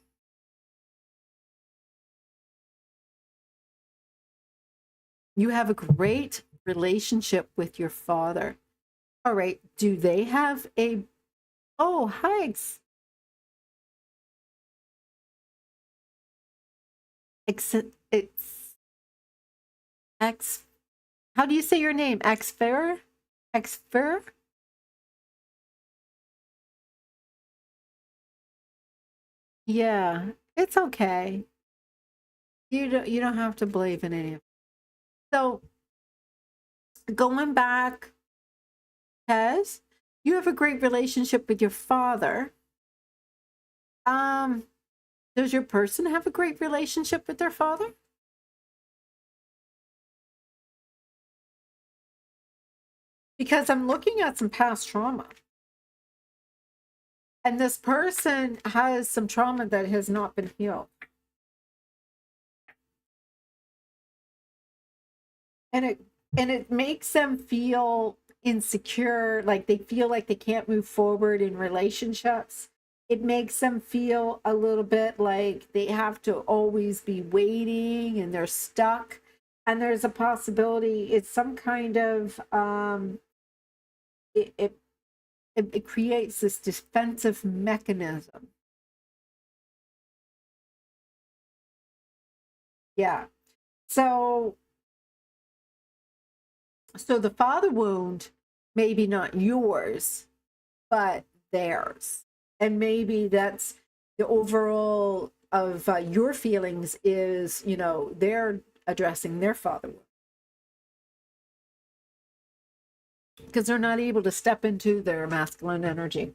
You have a great relationship with your father. All right, do they have a, oh, hi, it's X, how do you say your name? Xfer? Xfer? Yeah, it's okay. You don't have to believe in any of it. So going back, Tez, you have a great relationship with your father. Um, does your person have a great relationship with their father? Because I'm looking at some past trauma. And this person has some trauma that has not been healed. And it makes them feel insecure, like they feel like they can't move forward in relationships. It makes them feel a little bit like they have to always be waiting and they're stuck. And there's a possibility it's some kind of it, it it creates this defensive mechanism. Yeah. So the father wound, maybe not yours, but theirs. And maybe that's the overall of your feelings is, you know, they're addressing their father wound because they're not able to step into their masculine energy.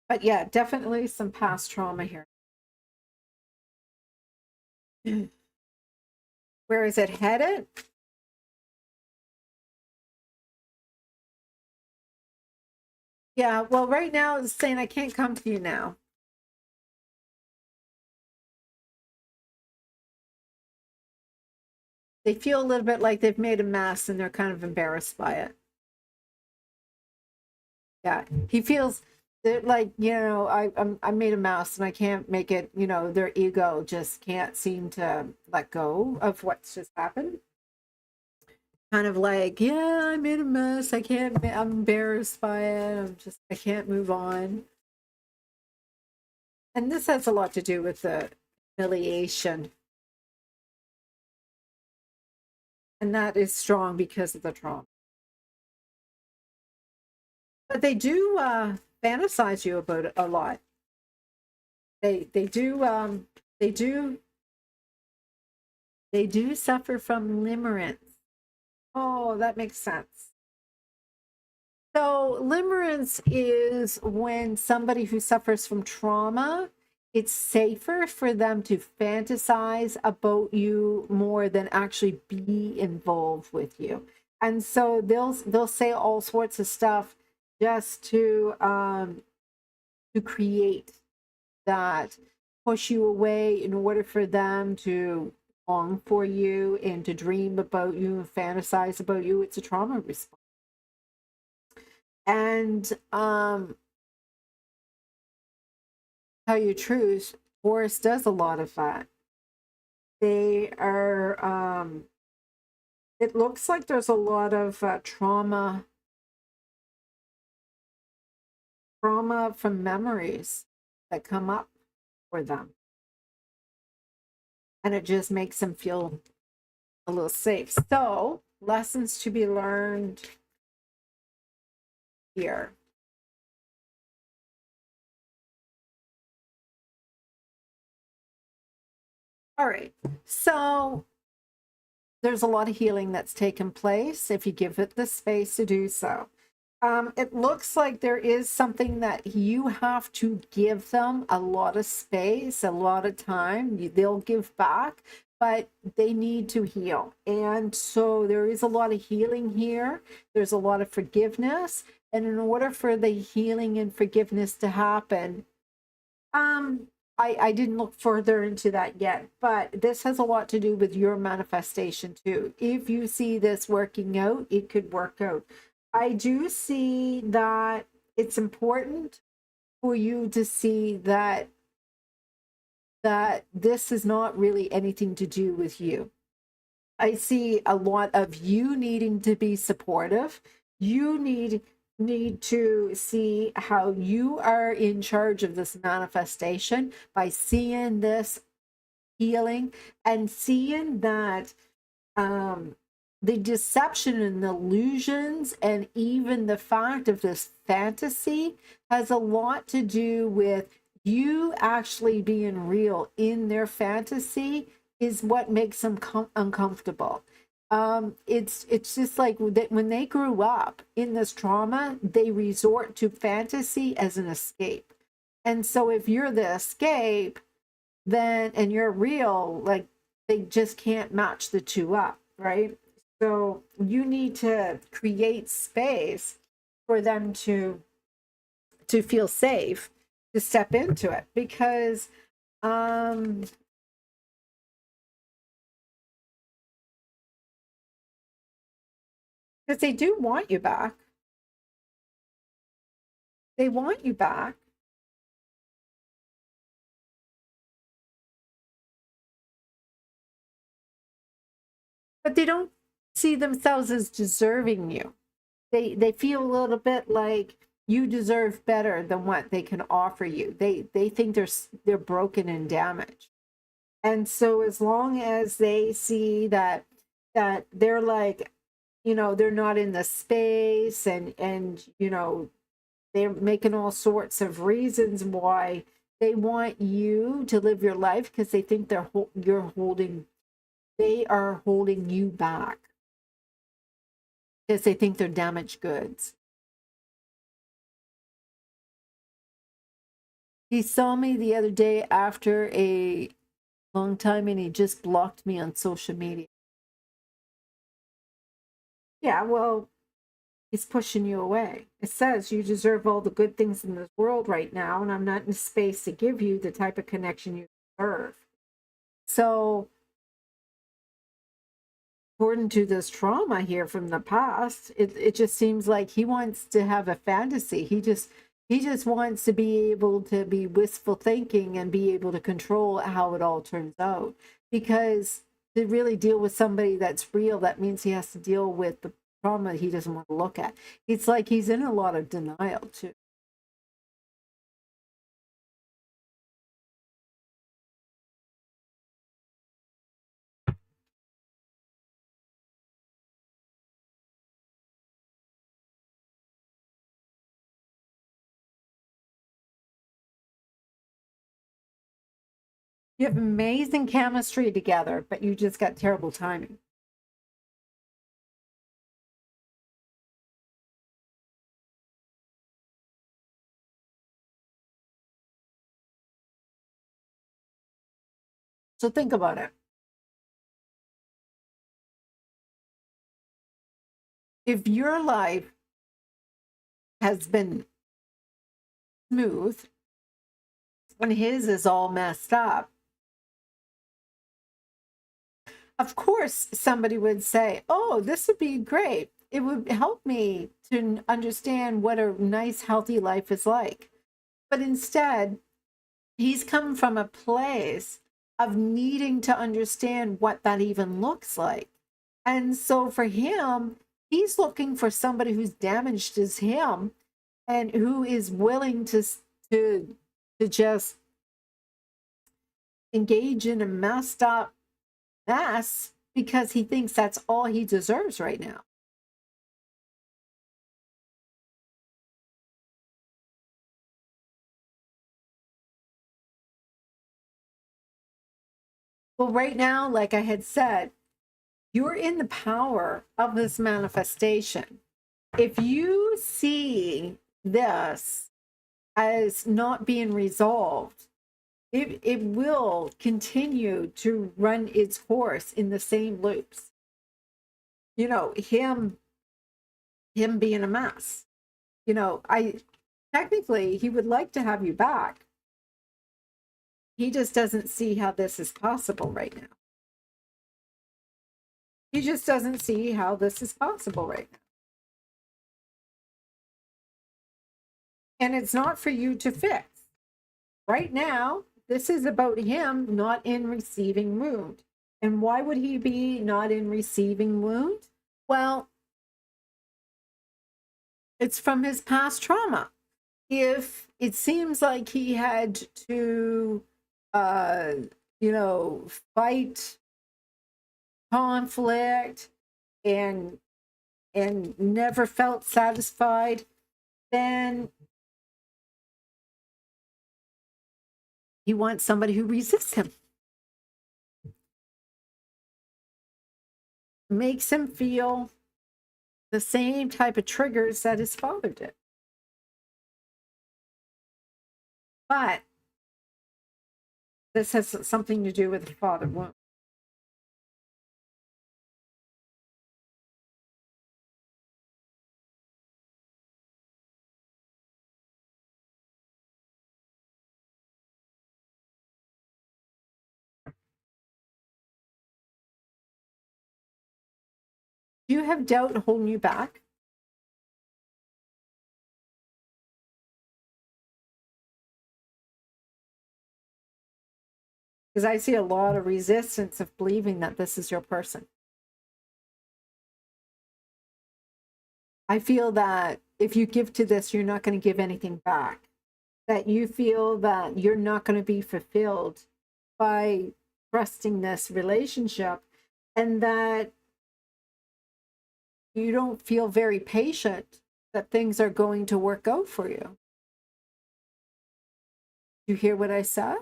But yeah, definitely some past trauma here. Where is it headed? Yeah, well, right now it's saying I can't come to you now. They feel a little bit like they've made a mess and they're kind of embarrassed by it. Yeah, he feels that, like, you know, I made a mess and I can't make it, you know, their ego just can't seem to let go of what's just happened. kind of like, yeah, I made a mess. I'm embarrassed by it. I can't move on. And this has a lot to do with the humiliation. And that is strong because of the trauma. But they do fantasize you about it a lot. They do they do they do suffer from limerence. Oh, that makes sense. So, limerence is when somebody who suffers from trauma, it's safer for them to fantasize about you more than actually be involved with you. And so they'll say all sorts of stuff just to create that, push you away in order for them to long for you and to dream about you and fantasize about you. It's a trauma response. And tell you the truth, Taurus does a lot of that. They are it looks like there's a lot of trauma from memories that come up for them, and it just makes them feel a little safe. So, lessons to be learned here. All right. So, there's a lot of healing that's taken place if you give it the space to do so. It looks like there is something that you have to give them a lot of space, a lot of time. They'll give back, but they need to heal. And so there is a lot of healing here. There's a lot of forgiveness. And in order for the healing and forgiveness to happen, I didn't look further into that yet, but this has a lot to do with your manifestation too. If you see this working out, it could work out. I do see that it's important for you to see that this is not really anything to do with you. I see a lot of you needing to be supportive. You need to see how you are in charge of this manifestation by seeing this healing and seeing that the deception and illusions and even the fact of this fantasy has a lot to do with you actually being real in their fantasy is what makes them uncomfortable. It's just like that when they grew up in this trauma, they resort to fantasy as an escape. And so if you're the escape, then and you're real, like they just can't match the two up, right? So you need to create space for them to feel safe to step into it because because they do want you back. They want you back. But they don't see themselves as deserving you. They feel a little bit like you deserve better than what they can offer you. They think they're broken and damaged. And so as long as they see that they're like, they're not in the space and they're making all sorts of reasons why they want you to live your life because they think they are holding you back because they think they're damaged goods. He saw me the other day after a long time and he just blocked me on social media. Yeah, well, he's pushing you away. It says you deserve all the good things in this world right now, and I'm not in space to give you the type of connection you deserve. So, according to this trauma here from the past, it just seems like he wants to have a fantasy. He just wants to be able to be wistful thinking and be able to control how it all turns out because to really deal with somebody that's real, that means he has to deal with the trauma he doesn't want to look at. It's like he's in a lot of denial too. You have amazing chemistry together, but you just got terrible timing. So think about it. If your life has been smooth and his is all messed up, of course somebody would say, oh, this would be great. It would help me to understand what a nice, healthy life is like. But instead, he's come from a place of needing to understand what that even looks like. And so for him, he's looking for somebody who's damaged as him and who is willing to just engage in a messed up mess because he thinks that's all he deserves right now. Well, right now, like I had said, you're in the power of this manifestation. If you see this as not being resolved, it will continue to run its course in the same loops. You know, him being a mess. You know, I technically he would like to have you back. He just doesn't see how this is possible right now. He just doesn't see how this is possible right now. And it's not for you to fix. Right now, this is about him not in receiving wound. And why would he be not in receiving wound? Well, it's from his past trauma. If it seems like he had to, you know, fight conflict and never felt satisfied, then he wants somebody who resists him, makes him feel the same type of triggers that his father did. But this has something to do with the father wound. Do you have doubt holding you back? Because I see a lot of resistance of believing that this is your person. I feel that if you give to this, you're not going to give anything back. That you feel that you're not going to be fulfilled by trusting this relationship, and that you don't feel very patient that things are going to work out for you. You hear what I said?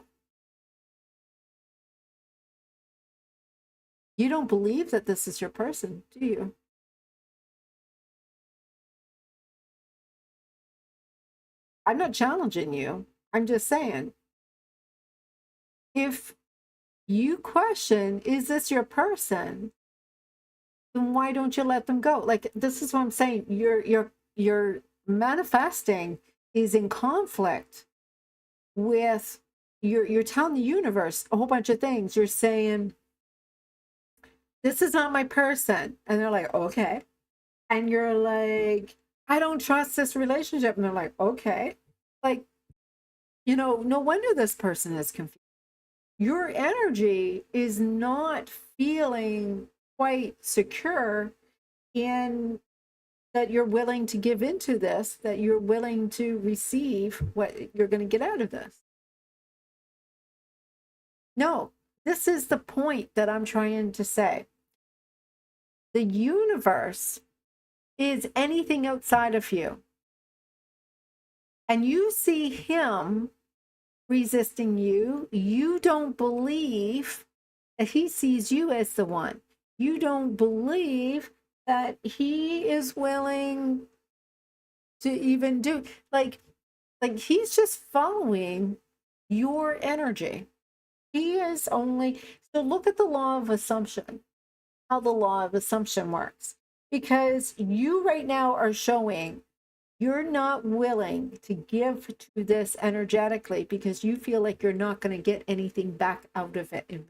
You don't believe that this is your person, do you? I'm not challenging you. I'm just saying, if you question, is this your person? Then why don't you let them go? Like, this is what I'm saying. Your manifesting is in conflict with you're telling the universe a whole bunch of things. You're saying, this is not my person. And they're like, okay. And you're like, I don't trust this relationship. And they're like, okay. Like, you know, no wonder this person is confused. your energy is not feeling quite secure in that you're willing to give into this, that you're willing to receive what you're going to get out of this. No, this is the point that I'm trying to say. The universe is anything outside of you. And you see him resisting you. You don't believe that he sees you as the one. You don't believe that he is willing to even do like he's just following your energy. He is only, so look at the law of assumption, how the law of assumption works. Because you right now are showing you're not willing to give to this energetically because you feel like you're not going to get anything back out of it.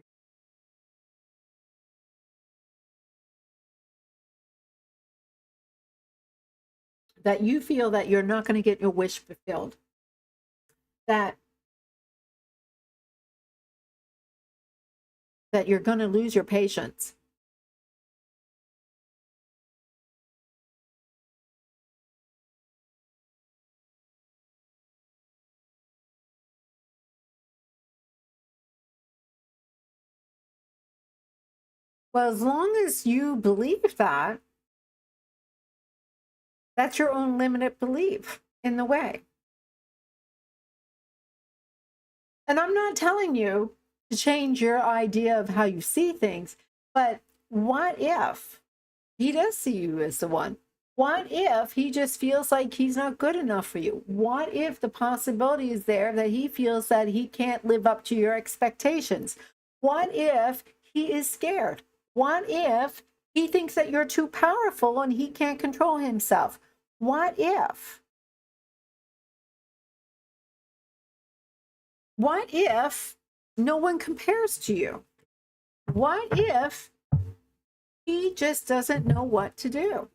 That you feel that you're not going to get your wish fulfilled. That you're going to lose your patience. Well, as long as you believe that, that's your own limited belief in the way. And I'm not telling you to change your idea of how you see things, but what if he does see you as the one? What if he just feels like he's not good enough for you? What if the possibility is there that he feels that he can't live up to your expectations? What if he is scared? What if he thinks that you're too powerful and he can't control himself? What if? What if no one compares to you? What if he just doesn't know what to do?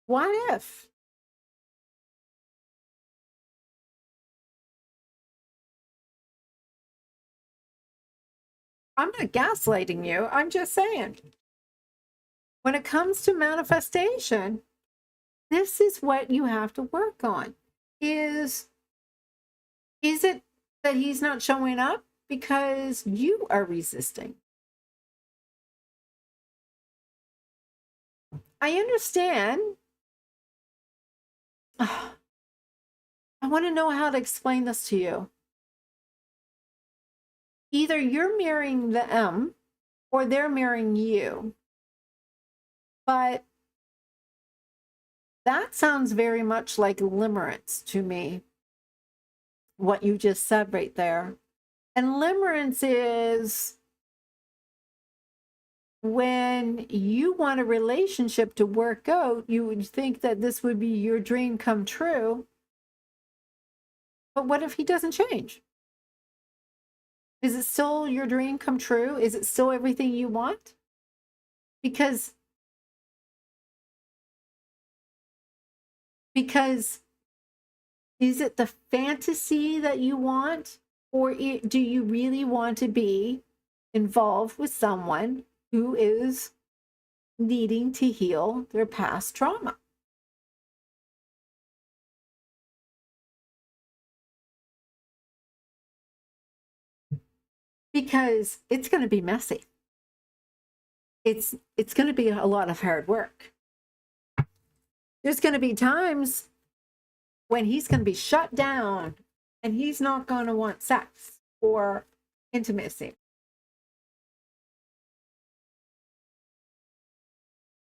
What if? I'm not gaslighting you. I'm just saying. When it comes to manifestation, this is what you have to work on. Is it that he's not showing up because you are resisting? I understand. I want to know how to explain this to you. Either you're marrying the M or they're marrying you. But that sounds very much like limerence to me, what you just said right there. And limerence is when you want a relationship to work out, you would think that this would be your dream come true. But what if he doesn't change? Is it still your dream come true? Is it still everything you want? Because is it the fantasy that you want, or do you really want to be involved with someone who is needing to heal their past trauma? Because it's going to be messy. It's going to be a lot of hard work. There's going to be times when he's going to be shut down and he's not going to want sex or intimacy.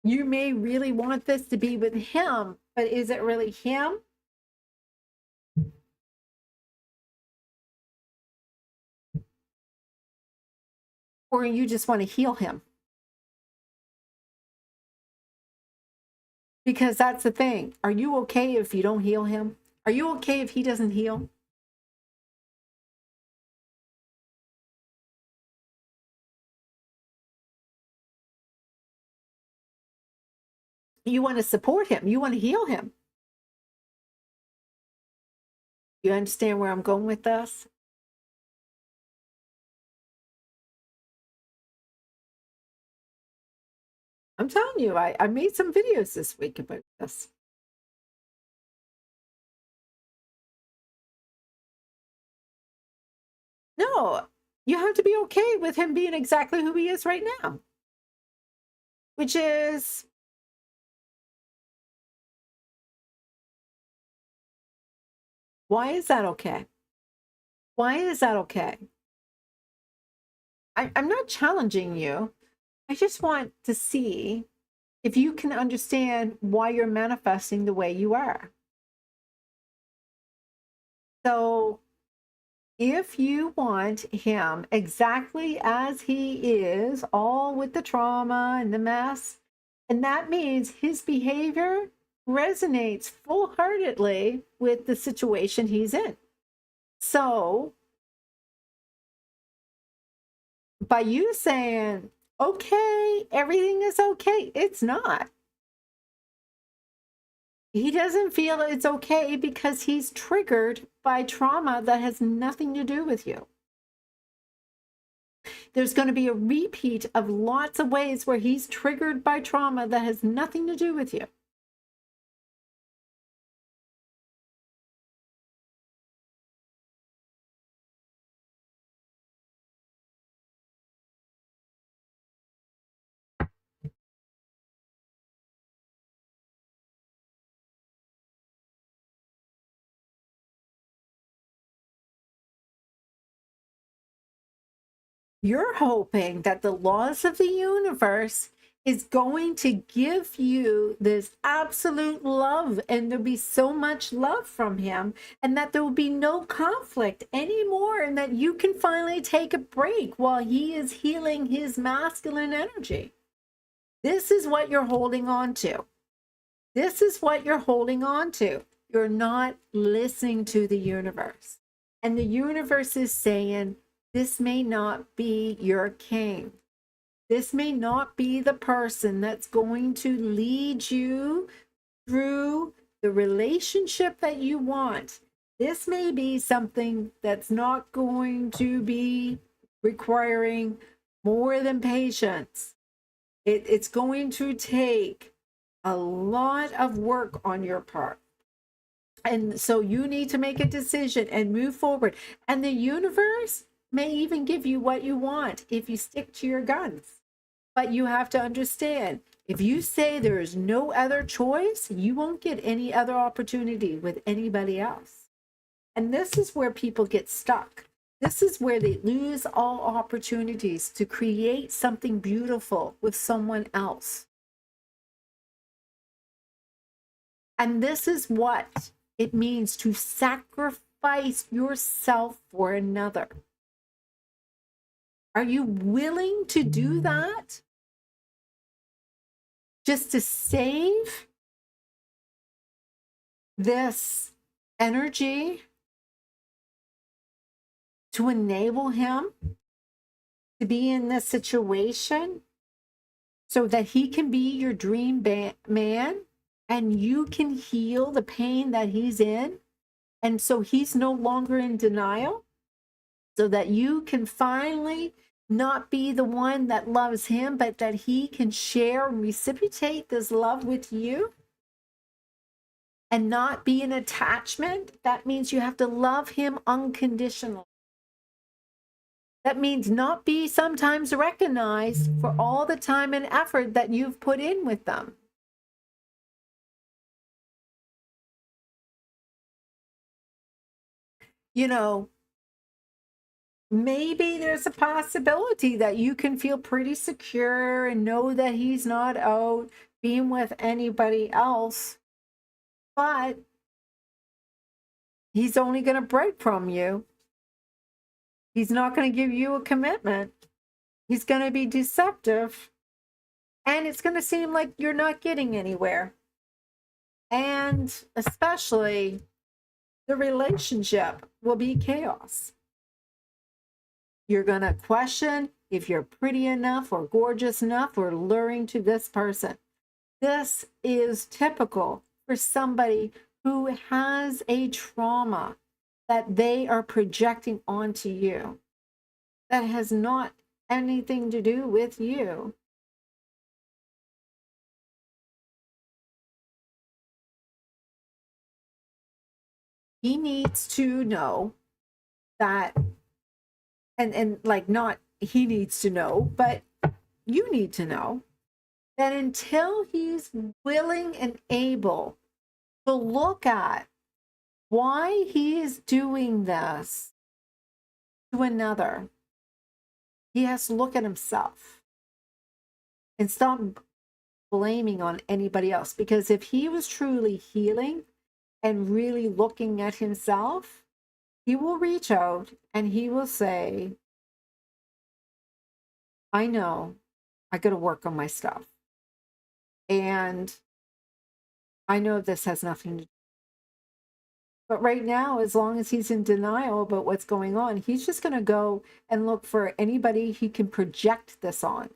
You may really want this to be with him, but is it really him? Or you just want to heal him? Because that's the thing. Are you okay if you don't heal him? Are you okay if he doesn't heal? You want to support him. You want to heal him. You understand where I'm going with this? I'm telling you, I made some videos this week about this. No, you have to be okay with him being exactly who he is right now, which is, why is that okay? Why is that okay? I'm not challenging you. I just want to see if you can understand why you're manifesting the way you are. So, if you want him exactly as he is, all with the trauma and the mess, and that means his behavior resonates full heartedly with the situation he's in. So, by you saying, okay, everything is okay, it's not. He doesn't feel it's okay because he's triggered by trauma that has nothing to do with you. There's going to be a repeat of lots of ways where he's triggered by trauma that has nothing to do with you. You're hoping that the laws of the universe is going to give you this absolute love, and there'll be so much love from him, and that there will be no conflict anymore, and that you can finally take a break while he is healing his masculine energy. This is what you're holding on to. This is what you're holding on to. You're not listening to the universe. And the universe is saying, this may not be your king. This may not be the person that's going to lead you through the relationship that you want. This may be something that's not going to be requiring more than patience. It's going to take a lot of work on your part. And so you need to make a decision and move forward. And the universe may even give you what you want if you stick to your guns. But you have to understand, if you say there is no other choice, you won't get any other opportunity with anybody else. And this is where people get stuck. This is where they lose all opportunities to create something beautiful with someone else. And this is what it means to sacrifice yourself for another. Are you willing to do that? Just to save this energy, to enable him to be in this situation so that he can be your dream man, and you can heal the pain that he's in, and so he's no longer in denial, so that you can finally not be the one that loves him, but that he can share and reciprocate this love with you and not be an attachment. That means you have to love him unconditionally. That means not be sometimes recognized for all the time and effort that you've put in with them. You know, maybe there's a possibility that you can feel pretty secure and know that he's not out being with anybody else, but he's only going to break from you. He's not going to give you a commitment. He's going to be deceptive, and it's going to seem like you're not getting anywhere. And especially the relationship will be chaos. You're going to question if you're pretty enough or gorgeous enough or alluring to this person. This is typical for somebody who has a trauma. that they are projecting onto you that has not anything to do with you. He needs to know that, and like, not he needs to know, but you need to know that until he's willing and able to look at why he is doing this to another, he has to look at himself and stop blaming on anybody else. Because if he was truly healing and really looking at himself, he will reach out and he will say, I know I got to work on my stuff. And I know this has nothing to do. But right now, as long as he's in denial about what's going on, he's just going to go and look for anybody he can project this on.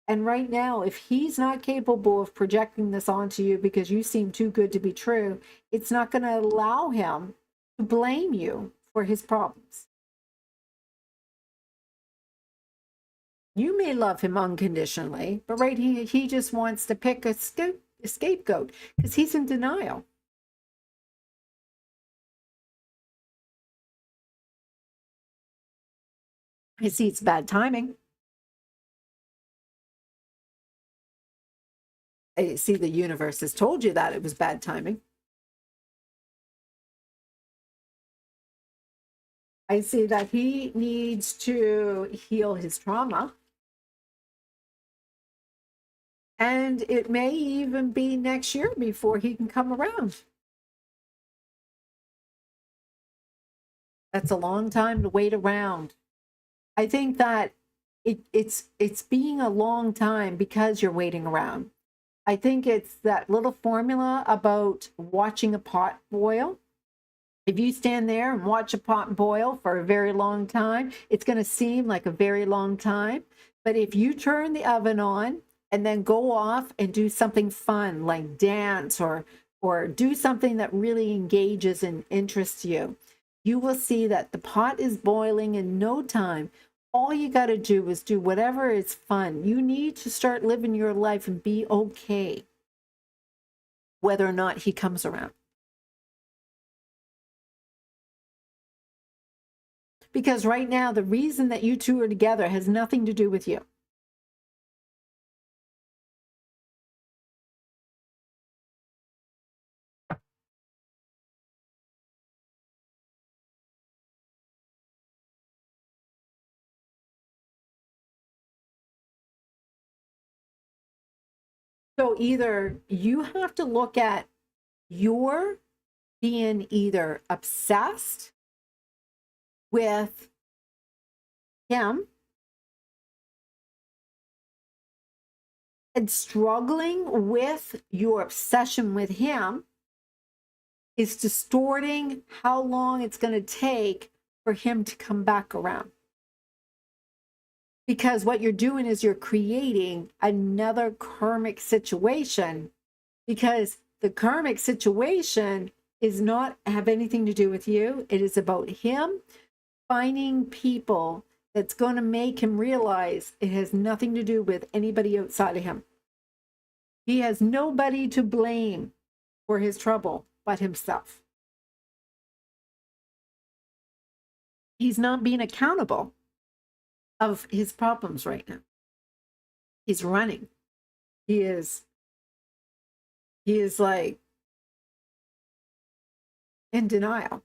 And right now, if he's not capable of projecting this onto you because you seem too good to be true, it's not going to allow him to blame you for his problems. You may love him unconditionally, but right, he just wants to pick a scapegoat because he's in denial. I see it's bad timing. I see the universe has told you that it was bad timing. I see that he needs to heal his trauma. And it may even be next year before he can come around. That's a long time to wait around. I think that it's being a long time because you're waiting around. I think it's that little formula about watching a pot boil. If you stand there and watch a pot boil for a very long time, it's going to seem like a very long time. But if you turn the oven on and then go off and do something fun like dance or do something that really engages and interests you, you will see that the pot is boiling in no time. All you got to do is do whatever is fun. You need to start living your life and be okay whether or not he comes around. Because right now, the reason that you two are together has nothing to do with you. So either you have to look at your being either obsessed with him and struggling with your obsession with him is distorting how long it's going to take for him to come back around. Because what you're doing is you're creating another karmic situation, because the karmic situation is not have anything to do with you. It is about him finding people that's going to make him realize it has nothing to do with anybody outside of him. He has nobody to blame for his trouble but himself. He's not being accountable of his problems right now. He's running. He is like in denial.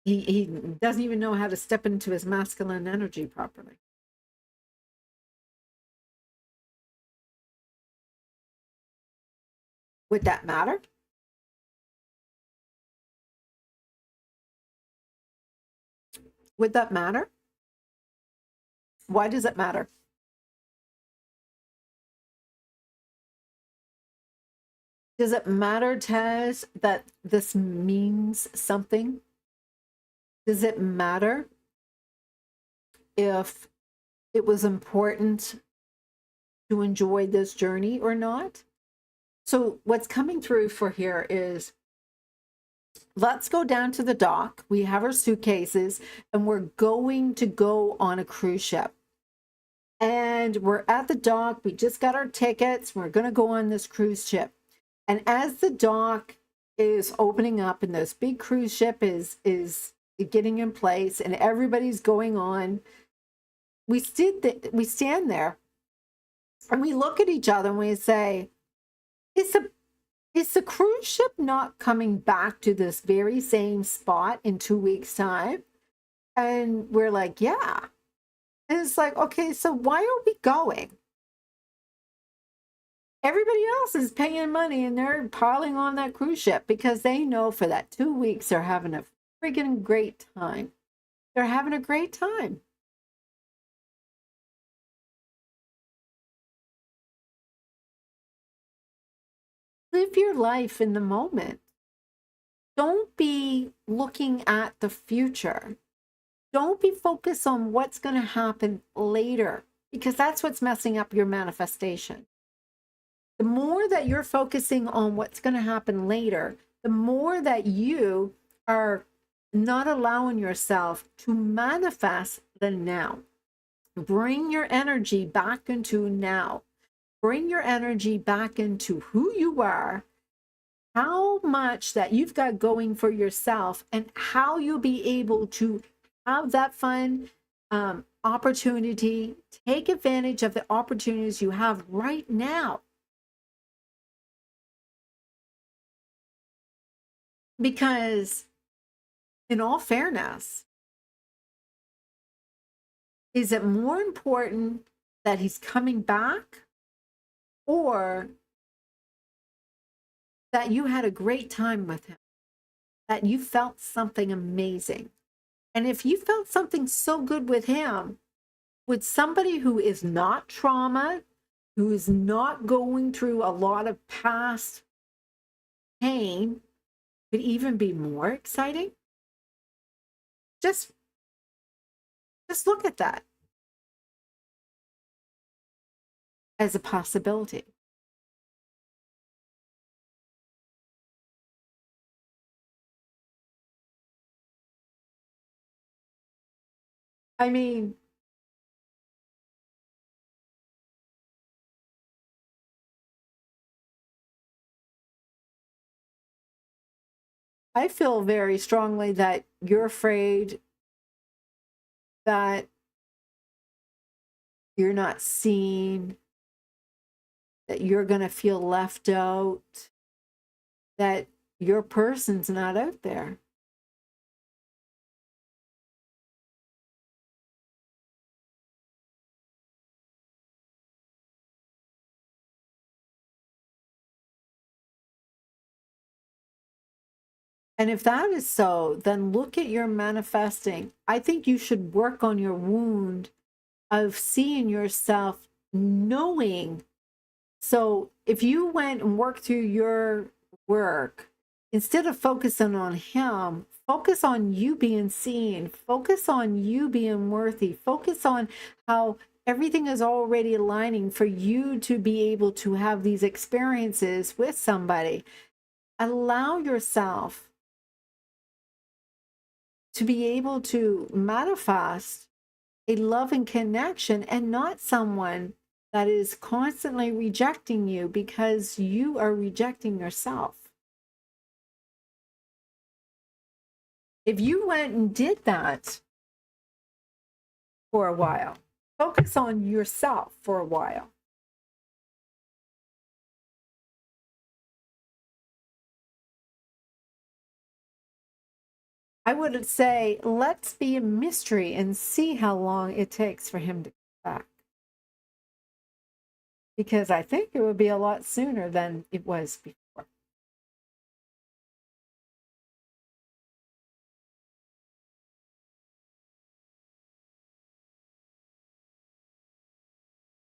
He doesn't even know how to step into his masculine energy properly. Would that matter? Would that matter? Why does it matter? Does it matter, Taz, that this means something? Does it matter if it was important to enjoy this journey or not? So what's coming through for here is let's go down to the dock. We have our suitcases and we're going to go on a cruise ship. And we're at the dock. We just got our tickets. We're going to go on this cruise ship. And as the dock is opening up and this big cruise ship is getting in place and everybody's going on, we stand there and we look at each other and we say, is the cruise ship not coming back to this very same spot in 2 weeks' time? And we're like, yeah. And it's like, okay, so why are we going? Everybody else is paying money and they're piling on that cruise ship because they know for that 2 weeks they're having a friggin' great time. They're having a great time. Live your life in the moment. Don't be looking at the future. Don't be focused on what's going to happen later, because that's what's messing up your manifestation. The more that you're focusing on what's going to happen later, the more that you are not allowing yourself to manifest the now. Bring your energy back into now. Bring your energy back into who you are, how much that you've got going for yourself, and how you'll be able to have that fun opportunity. Take advantage of the opportunities you have right now. Because in all fairness, is it more important that he's coming back, or that you had a great time with him, that you felt something amazing? And if you felt something so good with him, with somebody who is not trauma, who is not going through a lot of past pain, could even be more exciting. Just look at that as a possibility. I mean, I feel very strongly that you're afraid that you're not seen, that you're going to feel left out, that your person's not out there. And if that is so, then look at your manifesting. I think you should work on your wound of seeing yourself knowing. So if you went and worked through your work, instead of focusing on him, focus on you being seen, focus on you being worthy, focus on how everything is already aligning for you to be able to have these experiences with somebody. Allow yourself to be able to manifest a loving connection and not someone that is constantly rejecting you because you are rejecting yourself. If you went and did that for a while, focus on yourself for a while. I would say, let's be a mystery and see how long it takes for him to come back. Because I think it would be a lot sooner than it was before.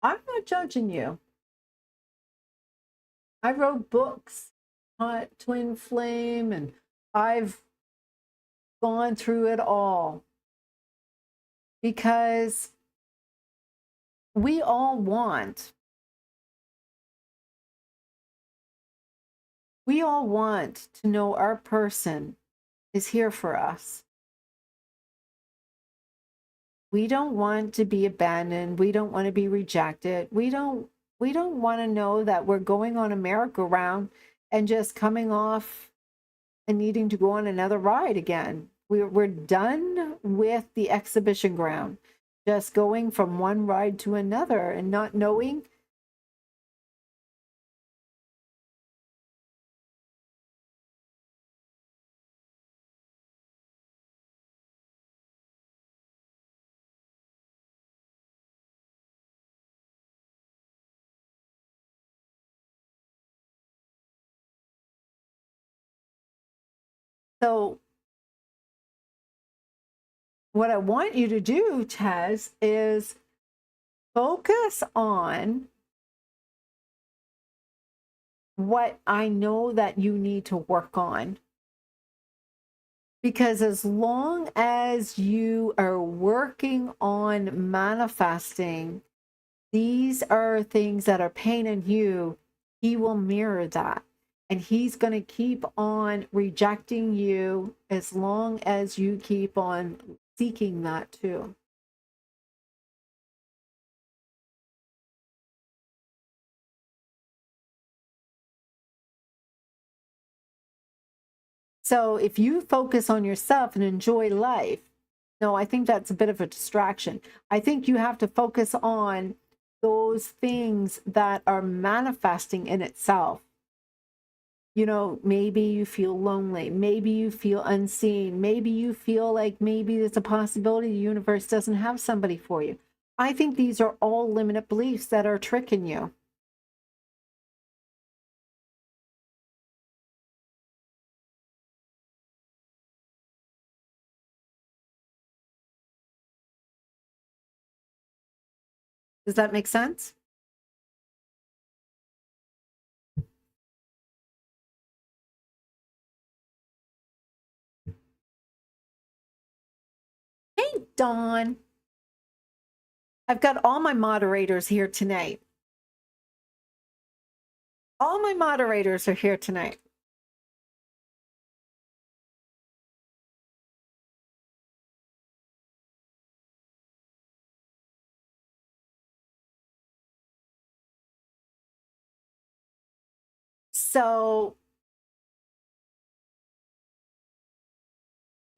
I'm not judging you. I wrote books on twin flame and I've gone through it all because we all want We all want to know our person is here for us. We don't want to be abandoned. We don't want to be rejected. We don't want to know that we're going on a merry-go-round and just coming off and needing to go on another ride again. We're done with the exhibition ground, just going from one ride to another and not knowing. So what I want you to do, Tez, is focus on what I know that you need to work on. Because as long as you are working on manifesting, these are things that are paining you, he will mirror that. And he's going to keep on rejecting you as long as you keep on seeking that too. So if you focus on yourself and enjoy life, no, I think that's a bit of a distraction. I think you have to focus on those things that are manifesting in itself. You know, maybe you feel lonely, maybe you feel unseen, maybe you feel like maybe there's a possibility the universe doesn't have somebody for you. I think these are all limited beliefs that are tricking you. Does that make sense? Hey, Dawn. I've got all my moderators here tonight. All my moderators are here tonight. So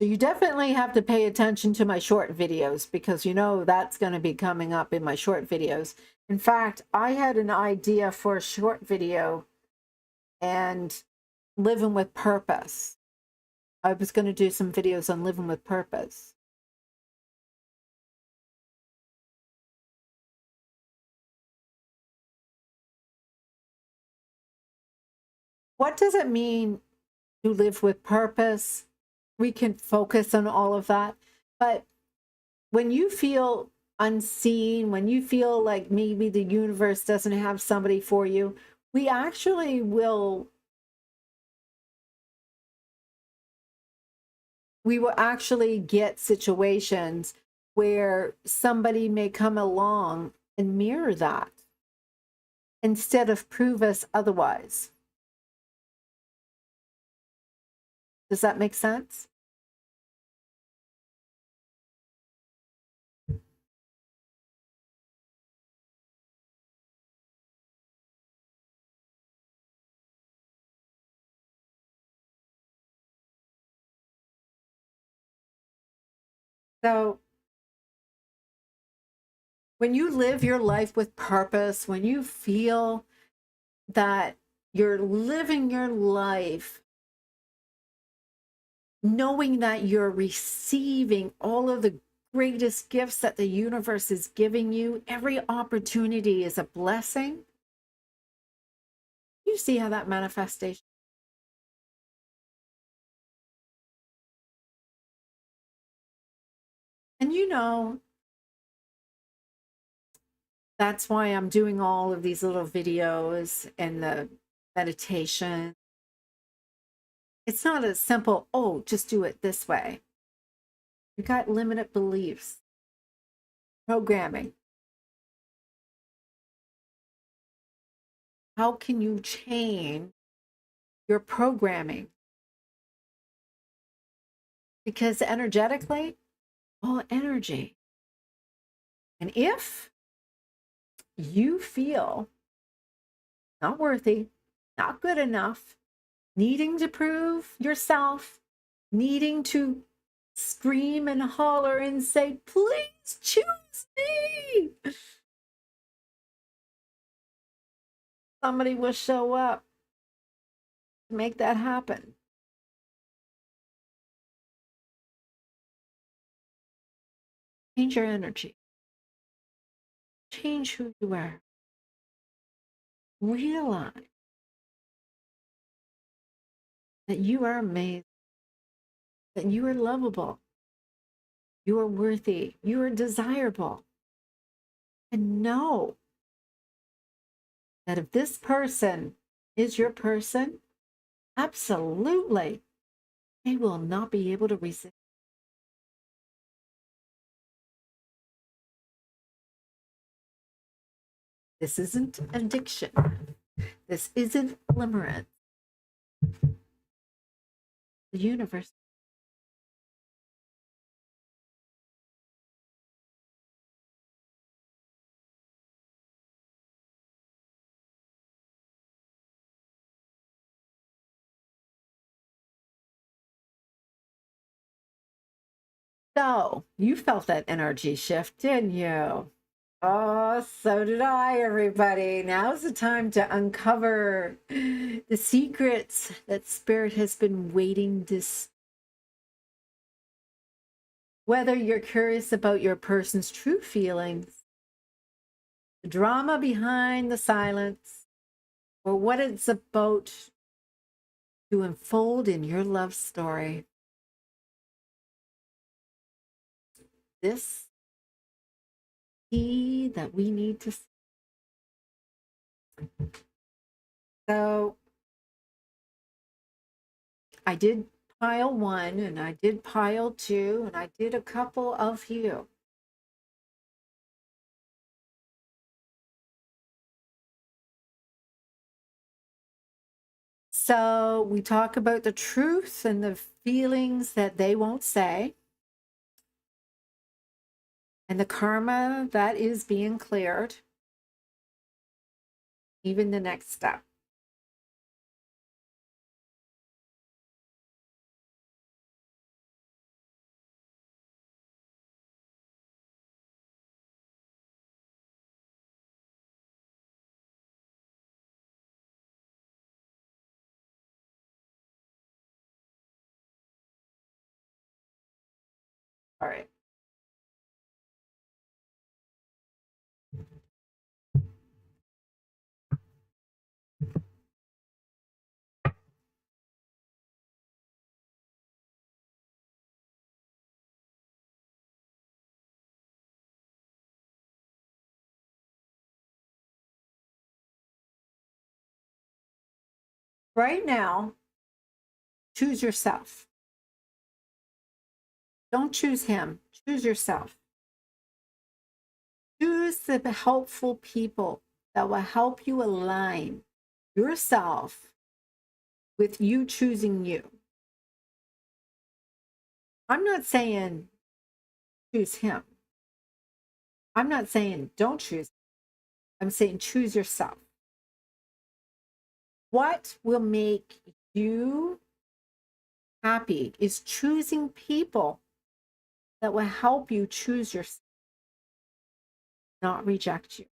you definitely have to pay attention to my short videos because you know that's going to be coming up in my short videos. In fact, I had an idea for a short video and living with purpose. I was going to do some videos on living with purpose. What does it mean to live with purpose? We can focus on all of that. But when you feel unseen, when you feel like maybe the universe doesn't have somebody for you, we actually will actually get situations where somebody may come along and mirror that instead of prove us otherwise. Does that make sense? So when you live your life with purpose, when you feel that you're living your life knowing that you're receiving all of the greatest gifts that the universe is giving you, every opportunity is a blessing. You see how that manifestation. And you know, that's why I'm doing all of these little videos and the meditation. It's not as simple, oh, just do it this way. You got limited beliefs, programming. How can you change your programming. Because energetically, all energy. And if you feel not worthy, not good enough, needing to prove yourself, needing to scream and holler and say, please choose me, somebody will show up to make that happen. Change your energy. Change who you are. Realize that you are amazing, that you are lovable, you are worthy, you are desirable. And know that if this person is your person, absolutely, they will not be able to resist. This isn't addiction. This isn't limerence. The universe. So you felt that energy shift, didn't you? Oh, so did I, everybody. Now's the time to uncover the secrets that Spirit has been waiting to. Whether you're curious about your person's true feelings, the drama behind the silence, or what it's about to unfold in your love story, this key that we need to. So I did pile one, and I did pile two, and I did a couple of you. So we talk about the truth and the feelings that they won't say, and the karma that is being cleared, even the next step. All right. Right now, choose yourself. Don't choose him. Choose yourself. Choose the helpful people that will help you align yourself with you choosing you. I'm not saying choose him. I'm not saying don't choose. I'm saying choose yourself. What will make you happy is choosing people that will help you choose yourself, not reject you.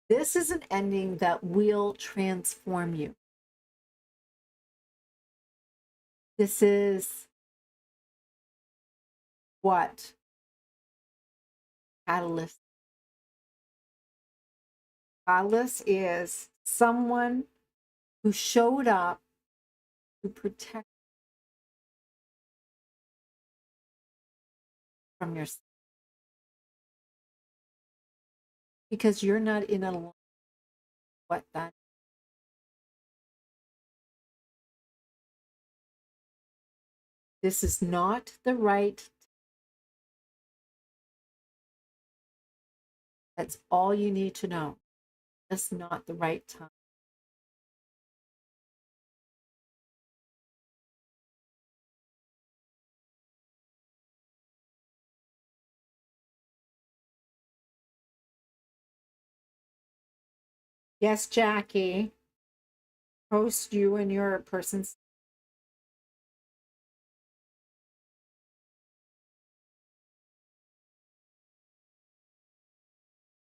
This is an ending that will transform you. This is what catalyst. Catalyst is someone who showed up to protect from yourself because you're not in a what that. This is not the right. That's all you need to know. That's not the right time. Yes, Jackie. Post you and your person's.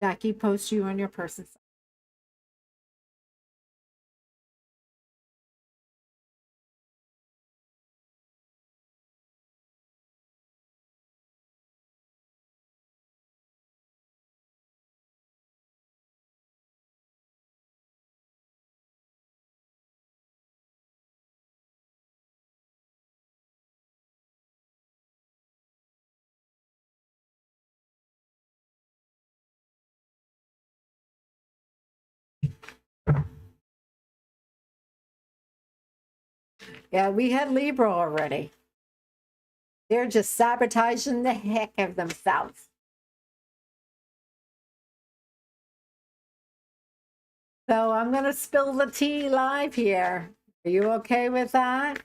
Jackie, post you and your person's. Yeah, we had Libra already. They're just sabotaging the heck of themselves. So I'm going to spill the tea live here. Are you okay with that?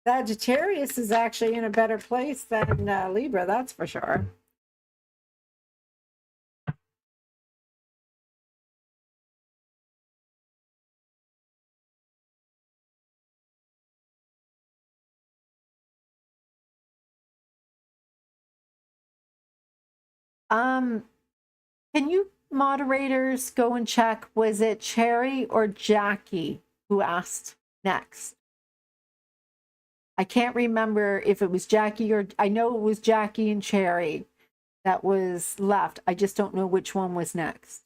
Sagittarius is actually in a better place than Libra, that's for sure. Um, can you moderators go and check, was it Cherry or Jackie who asked next? I can't remember if it was Jackie or I know it was Jackie and Cherry that was left. I just don't know which one was next.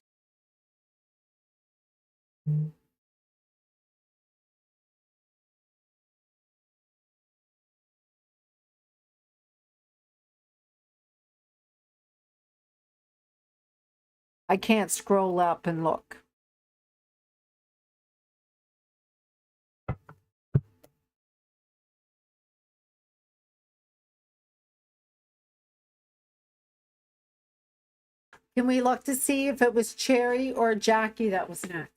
I can't scroll up and look. Can we look to see if it was Cherry or Jackie that was next?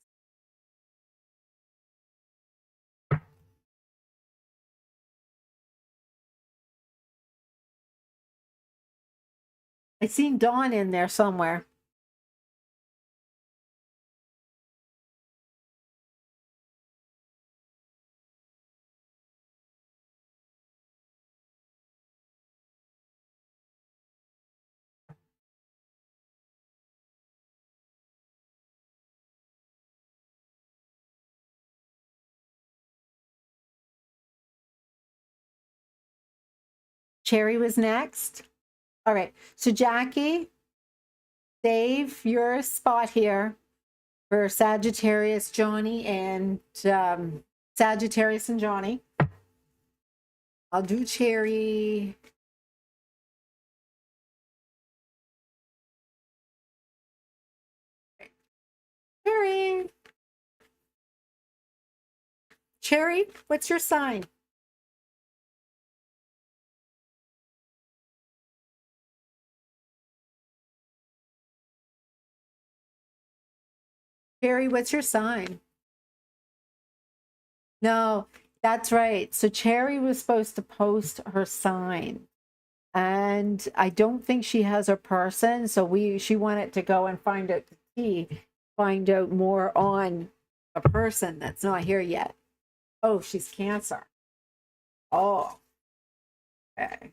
I seen Dawn in there somewhere. Cherry was next. All right. So Jackie, save your spot here for Sagittarius, Johnny, and Sagittarius and Johnny. I'll do Cherry. Cherry. Cherry, what's your sign? Cherry, what's your sign? No, that's right. So Cherry was supposed to post her sign. And I don't think she has her person. So she wanted to go and find out more on a person that's not here yet. Oh, she's Cancer. Oh, okay.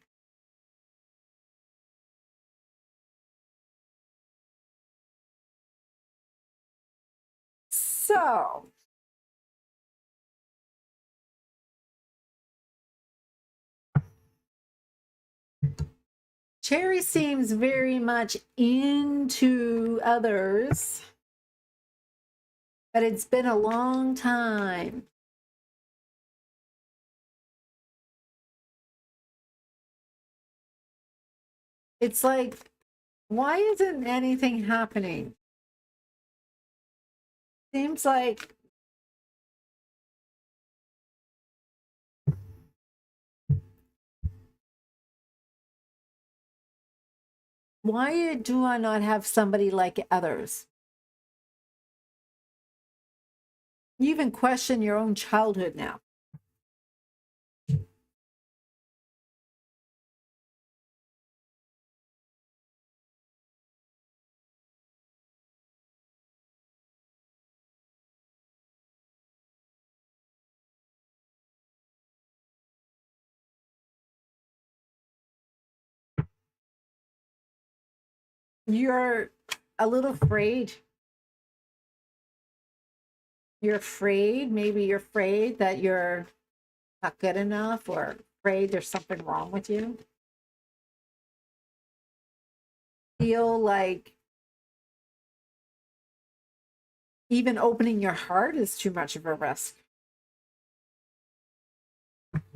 So Cherry seems very much into others, but it's been a long time. It's like, why isn't anything happening? Seems like Why do I not have somebody like others? You even question your own childhood now. You're a little afraid. You're afraid. Maybe you're afraid that you're not good enough, or afraid there's something wrong with you. Feel like even opening your heart is too much of a risk.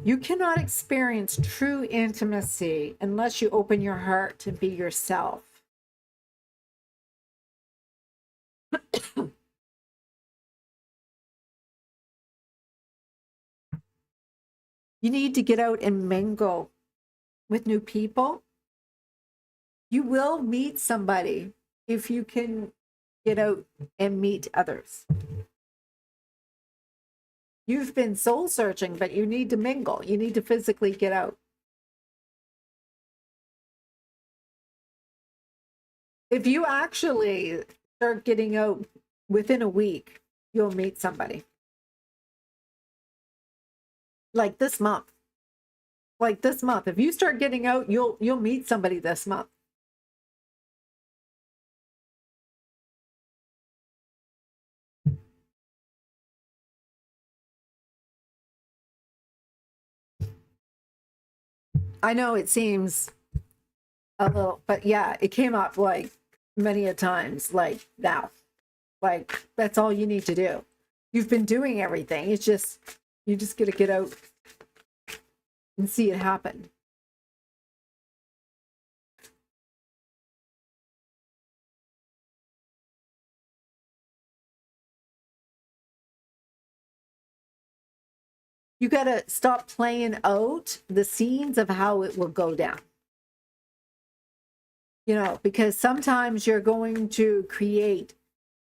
You cannot experience true intimacy unless you open your heart to be yourself. You need to get out and mingle with new people. You will meet somebody if you can get out and meet others. You've been soul searching, but you need to mingle. You need to physically get out. If you actually start getting out within a week, you'll meet somebody. Like this month. Like this month. If you start getting out, you'll meet somebody this month. I know it seems a little, but yeah, it came up like many a times, like now. Like that's all you need to do. You've been doing everything. It's just, you just got to get out and see it happen. You got to stop playing out the scenes of how it will go down. You know, because sometimes you're going to create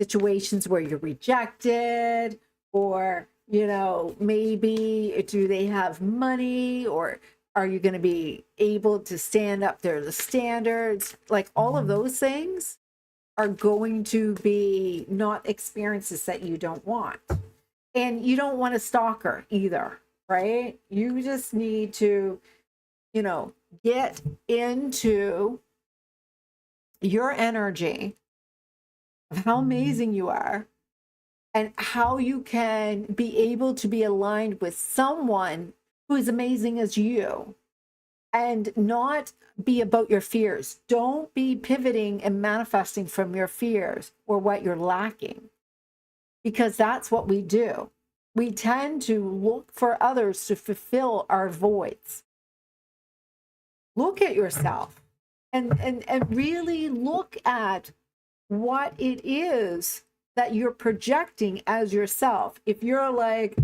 situations where you're rejected, or, you know, maybe do they have money, or are you going to be able to stand up there, the standards, like all of those things are going to be not experiences that you don't want. And you don't want a stalker either, right? You just need to, you know, get into your energy of how amazing you are and how you can be able to be aligned with someone who is amazing as you, and not be about your fears. Don't be pivoting and manifesting from your fears or what you're lacking, because that's what we do. We tend to look for others to fulfill our voids. Look at yourself and really look at what it is that you're projecting as yourself. If you're like,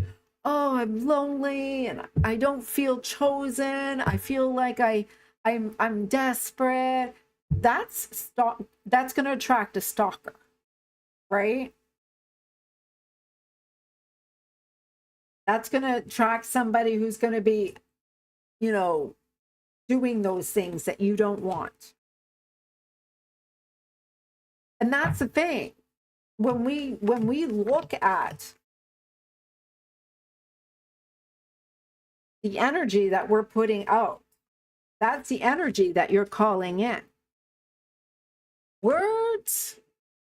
oh, I'm lonely and I don't feel chosen, I feel like I'm desperate, that's going to attract a stalker, right? That's going to attract somebody who's going to be, you know, doing those things that you don't want. And that's the thing. When we look at the energy that we're putting out, that's the energy that you're calling in. Words,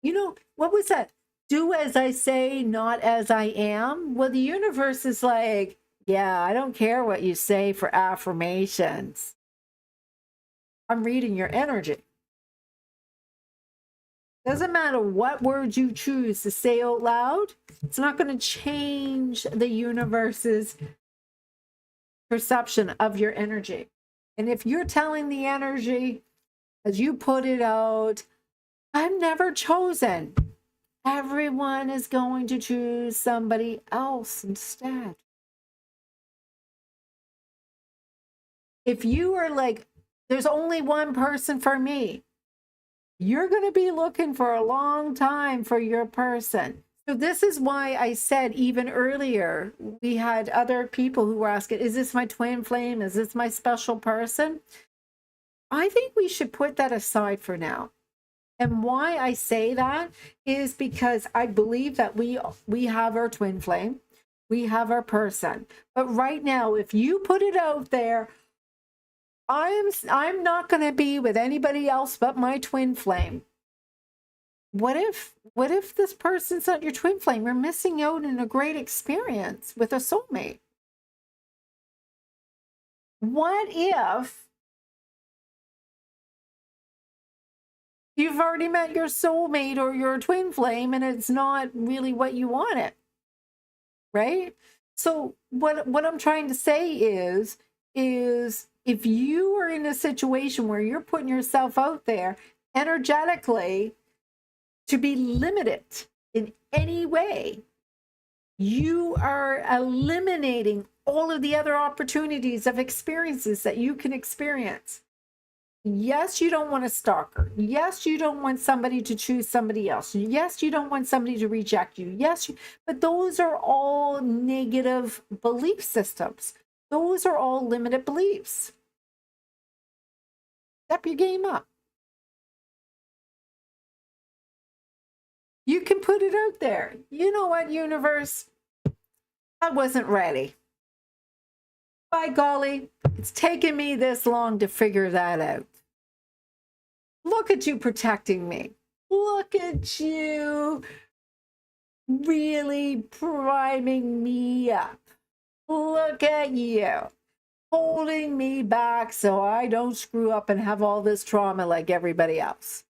you know, what was that? Do as I say, not as I am. Well, the universe is like, yeah, I don't care what you say for affirmations. I'm reading your energy. Doesn't matter what words you choose to say out loud, it's not going to change the universe's perception of your energy. And if you're telling the energy, as you put it out, I'm never chosen, everyone is going to choose somebody else instead. If you are like, there's only one person for me, You're going to be looking for a long time for your person. So this is why I said even earlier, we had other people who were asking, is this my twin flame? Is this my special person? I think we should put that aside for now. And why I say that is because I believe that we have our twin flame, we have our person. But right now, if you put it out there, I'm not going to be with anybody else but my twin flame. What if this person's not your twin flame? You're missing out on a great experience with a soulmate. What if you've already met your soulmate or your twin flame and it's not really what you wanted? Right? So what I'm trying to say is if you are in a situation where you're putting yourself out there energetically to be limited in any way, you are eliminating all of the other opportunities of experiences that you can experience. Yes, you don't want a stalker. Yes, you don't want somebody to choose somebody else. Yes, you don't want somebody to reject you. Yes, but those are all negative belief systems. Those are all limited beliefs. Step your game up. You can put it out there. You know what, universe? I wasn't ready. By golly, it's taken me this long to figure that out. Look at you protecting me. Look at you really priming me up. Look at you holding me back so I don't screw up and have all this trauma like everybody else.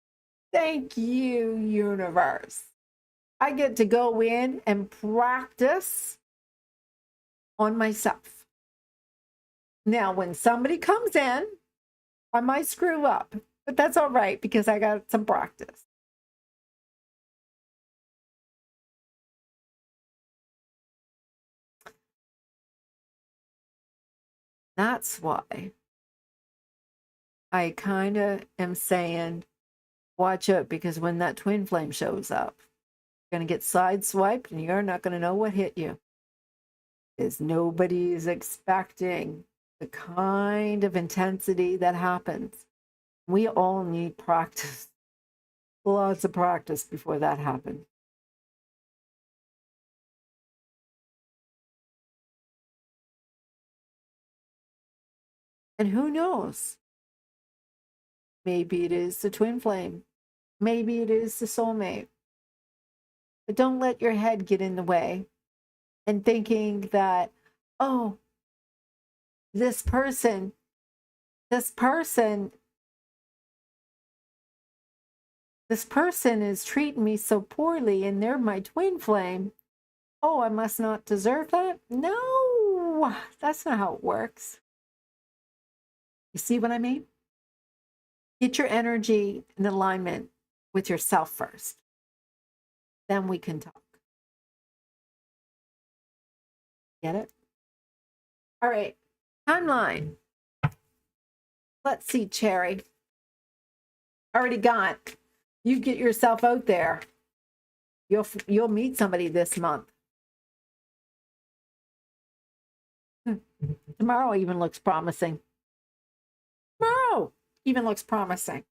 Thank you, universe. I get to go in and practice on myself. Now, when somebody comes in, I might screw up, but that's all right because I got some practice. That's why I kind of am saying, watch out, because when that twin flame shows up, you're going to get sideswiped and you're not going to know what hit you. Because nobody is expecting the kind of intensity that happens. We all need practice, lots of practice before that happens. And who knows? Maybe it is the twin flame. Maybe it is the soulmate. But don't let your head get in the way and thinking that, oh, this person is treating me so poorly and they're my twin flame. Oh, I must not deserve that? No, that's not how it works. You see what I mean? Get your energy in alignment with yourself first. Then we can talk. Get it? All right. Timeline. Let's see, Cherry. Already got. You get yourself out there. You'll meet somebody this month. Tomorrow even looks promising. Tomorrow even looks promising.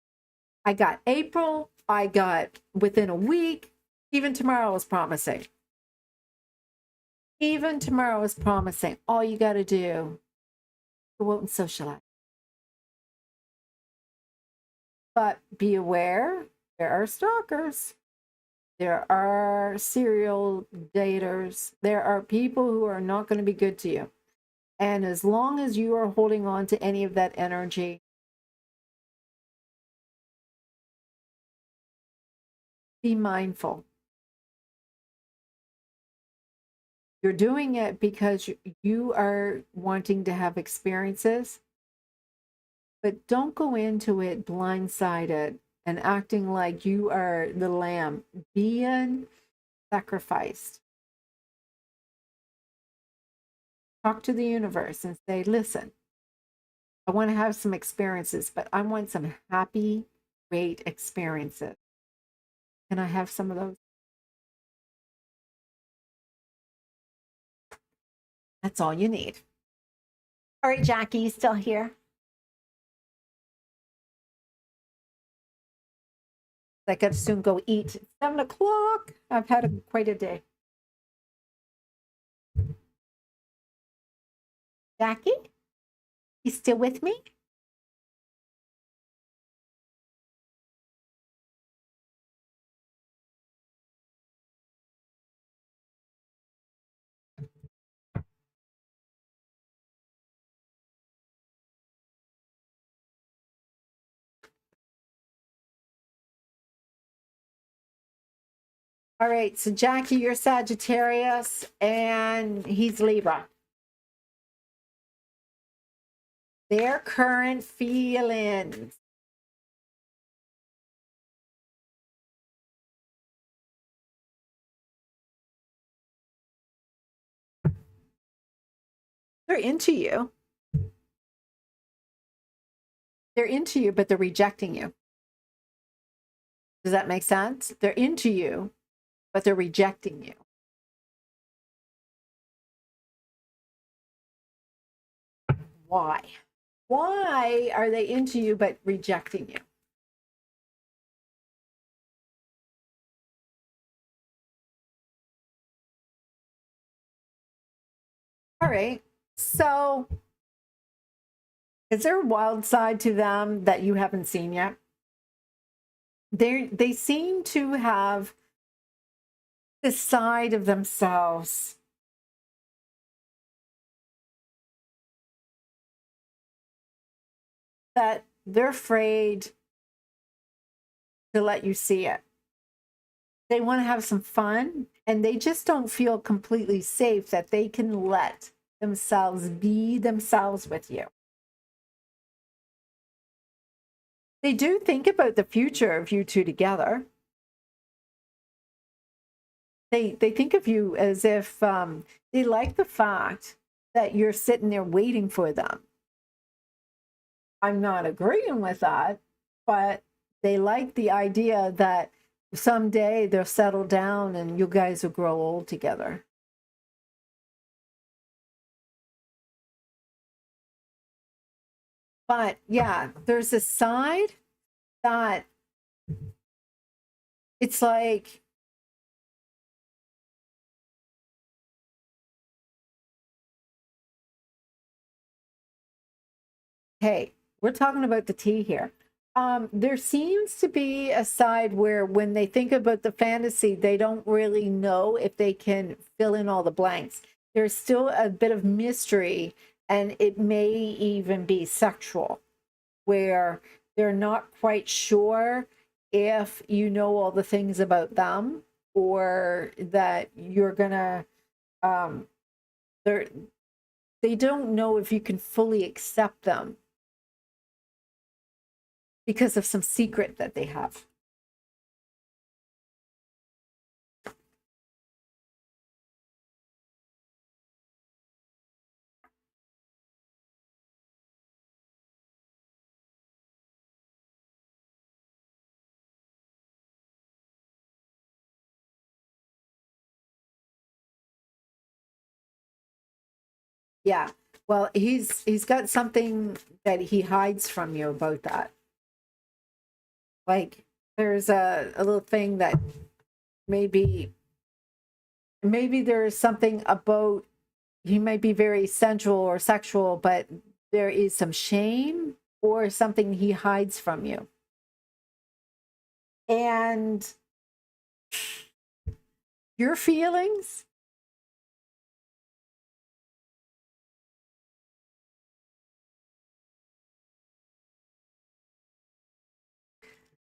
I got April. I got within a week. Even tomorrow is promising. Even tomorrow is promising. All you got to do, go out and socialize. But be aware, there are stalkers. There are serial daters. There are people who are not going to be good to you. And as long as you are holding on to any of that energy, be mindful. You're doing it because you are wanting to have experiences, but don't go into it blindsided and acting like you are the lamb being sacrificed. Talk to the universe and say, listen, I want to have some experiences, but I want some happy great experiences. Can I have some of those? That's all you need. All right, Jackie, you still here? I gotta soon go eat. It's 7 o'clock. I've had quite a day. Jackie, you still with me? All right, so Jackie, you're Sagittarius and he's Libra. Their current feelings. They're into you. They're into you, but they're rejecting you. Does that make sense? They're into you, but they're rejecting you. Why? Why are they into you but rejecting you? All right. So, is there a wild side to them that you haven't seen yet? They seem to have this side of themselves that they're afraid to let you see it. They want to have some fun and they just don't feel completely safe that they can let themselves be themselves with you. They do think about the future of you two together. They think of you as if they like the fact that you're sitting there waiting for them. I'm not agreeing with that, but they like the idea that someday they'll settle down and you guys will grow old together. But yeah, there's a side that it's like, hey, we're talking about the tea here. There seems to be a side where when they think about the fantasy, they don't really know if they can fill in all the blanks. There's still a bit of mystery, and it may even be sexual, where they're not quite sure if you know all the things about them or that you're gonna they're they don't know if you can fully accept them because of some secret that they have. Yeah. Well, he's got something that he hides from you about that. Like there's a little thing that maybe there's something about he might be very sensual or sexual, but there is some shame or something he hides from you. And your feelings,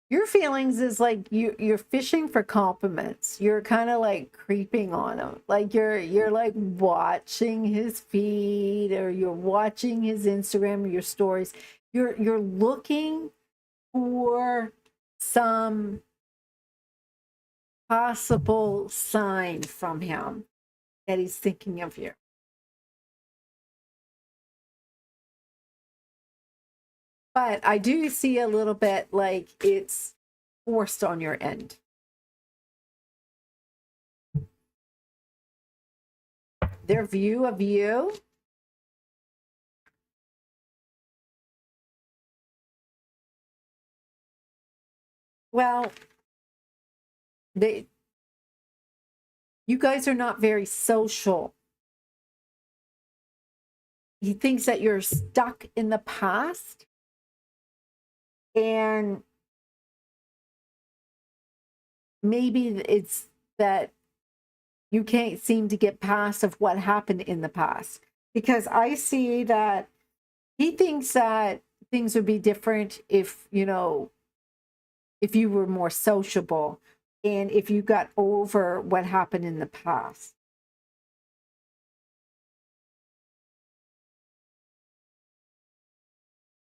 your feelings is like you're fishing for compliments. You're kind of like creeping on him. Like you're like watching his feed or you're watching his Instagram or your stories. You're looking for some possible sign from him that he's thinking of you. But I do see a little bit like it's forced on your end. Their view of you, well, you guys are not very social. He thinks that you're stuck in the past, and maybe it's that you can't seem to get past of what happened in the past, because I see that he thinks that things would be different if, you know, if you were more sociable and if you got over what happened in the past.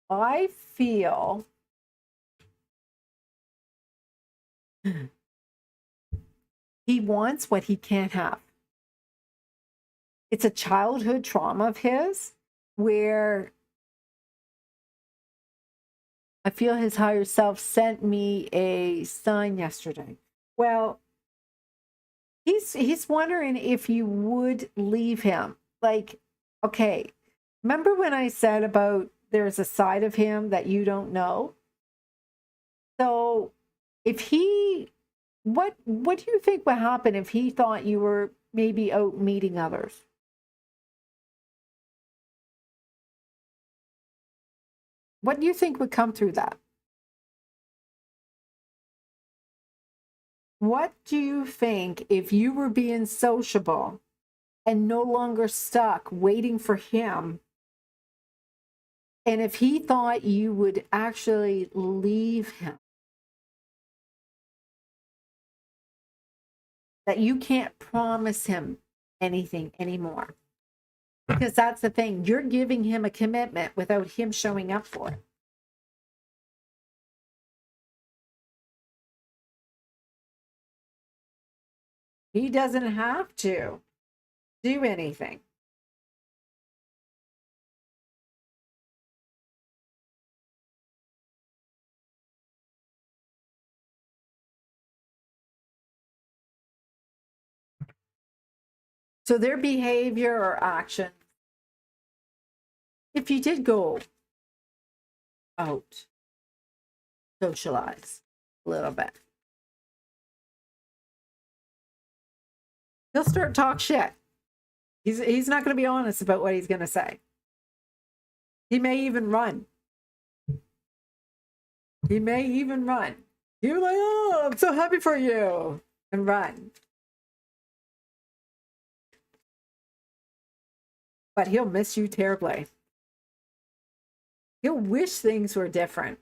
I feel he wants what he can't have. It's a childhood trauma of his where I feel his higher self sent me a sign yesterday. Well, he's wondering if you would leave him. Like, okay, remember when I said about there's a side of him that you don't know? So if he, what do you think would happen if he thought you were maybe out meeting others? What do you think would come through that? What do you think if you were being sociable and no longer stuck waiting for him? And if he thought you would actually leave him, that you can't promise him anything anymore. Because that's the thing. You're giving him a commitment without him showing up for it. He doesn't have to do anything. So their behavior or action, if you did go out, socialize a little bit, he'll start talk shit. He's not going to be honest about what he's going to say. He may even run. He may even run. You're like, oh, I'm so happy for you, and run. But he'll miss you terribly. He'll wish things were different.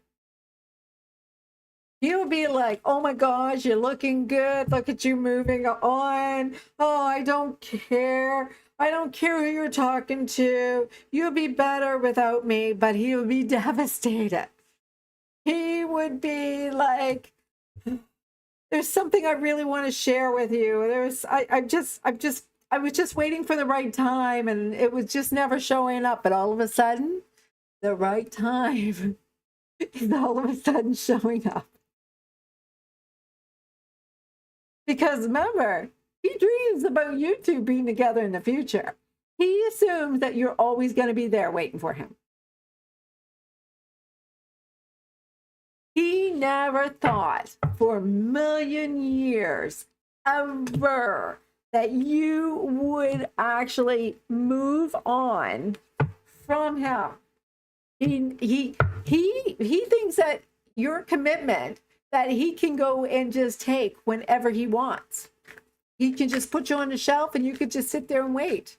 He'll be like, oh my gosh, you're looking good. Look at you moving on. Oh, I don't care. I don't care who you're talking to. You'll be better without me. But he would be devastated. He would be like, there's something I really want to share with you. I was just waiting for the right time, and it was just never showing up. But all of a sudden, the right time is all of a sudden showing up. Because remember, he dreams about you two being together in the future. He assumes that you're always going to be there waiting for him. He never thought for a million years ever that you would actually move on from him. He thinks that your commitment that he can go and just take whenever he wants. He can just put you on the shelf and you could just sit there and wait.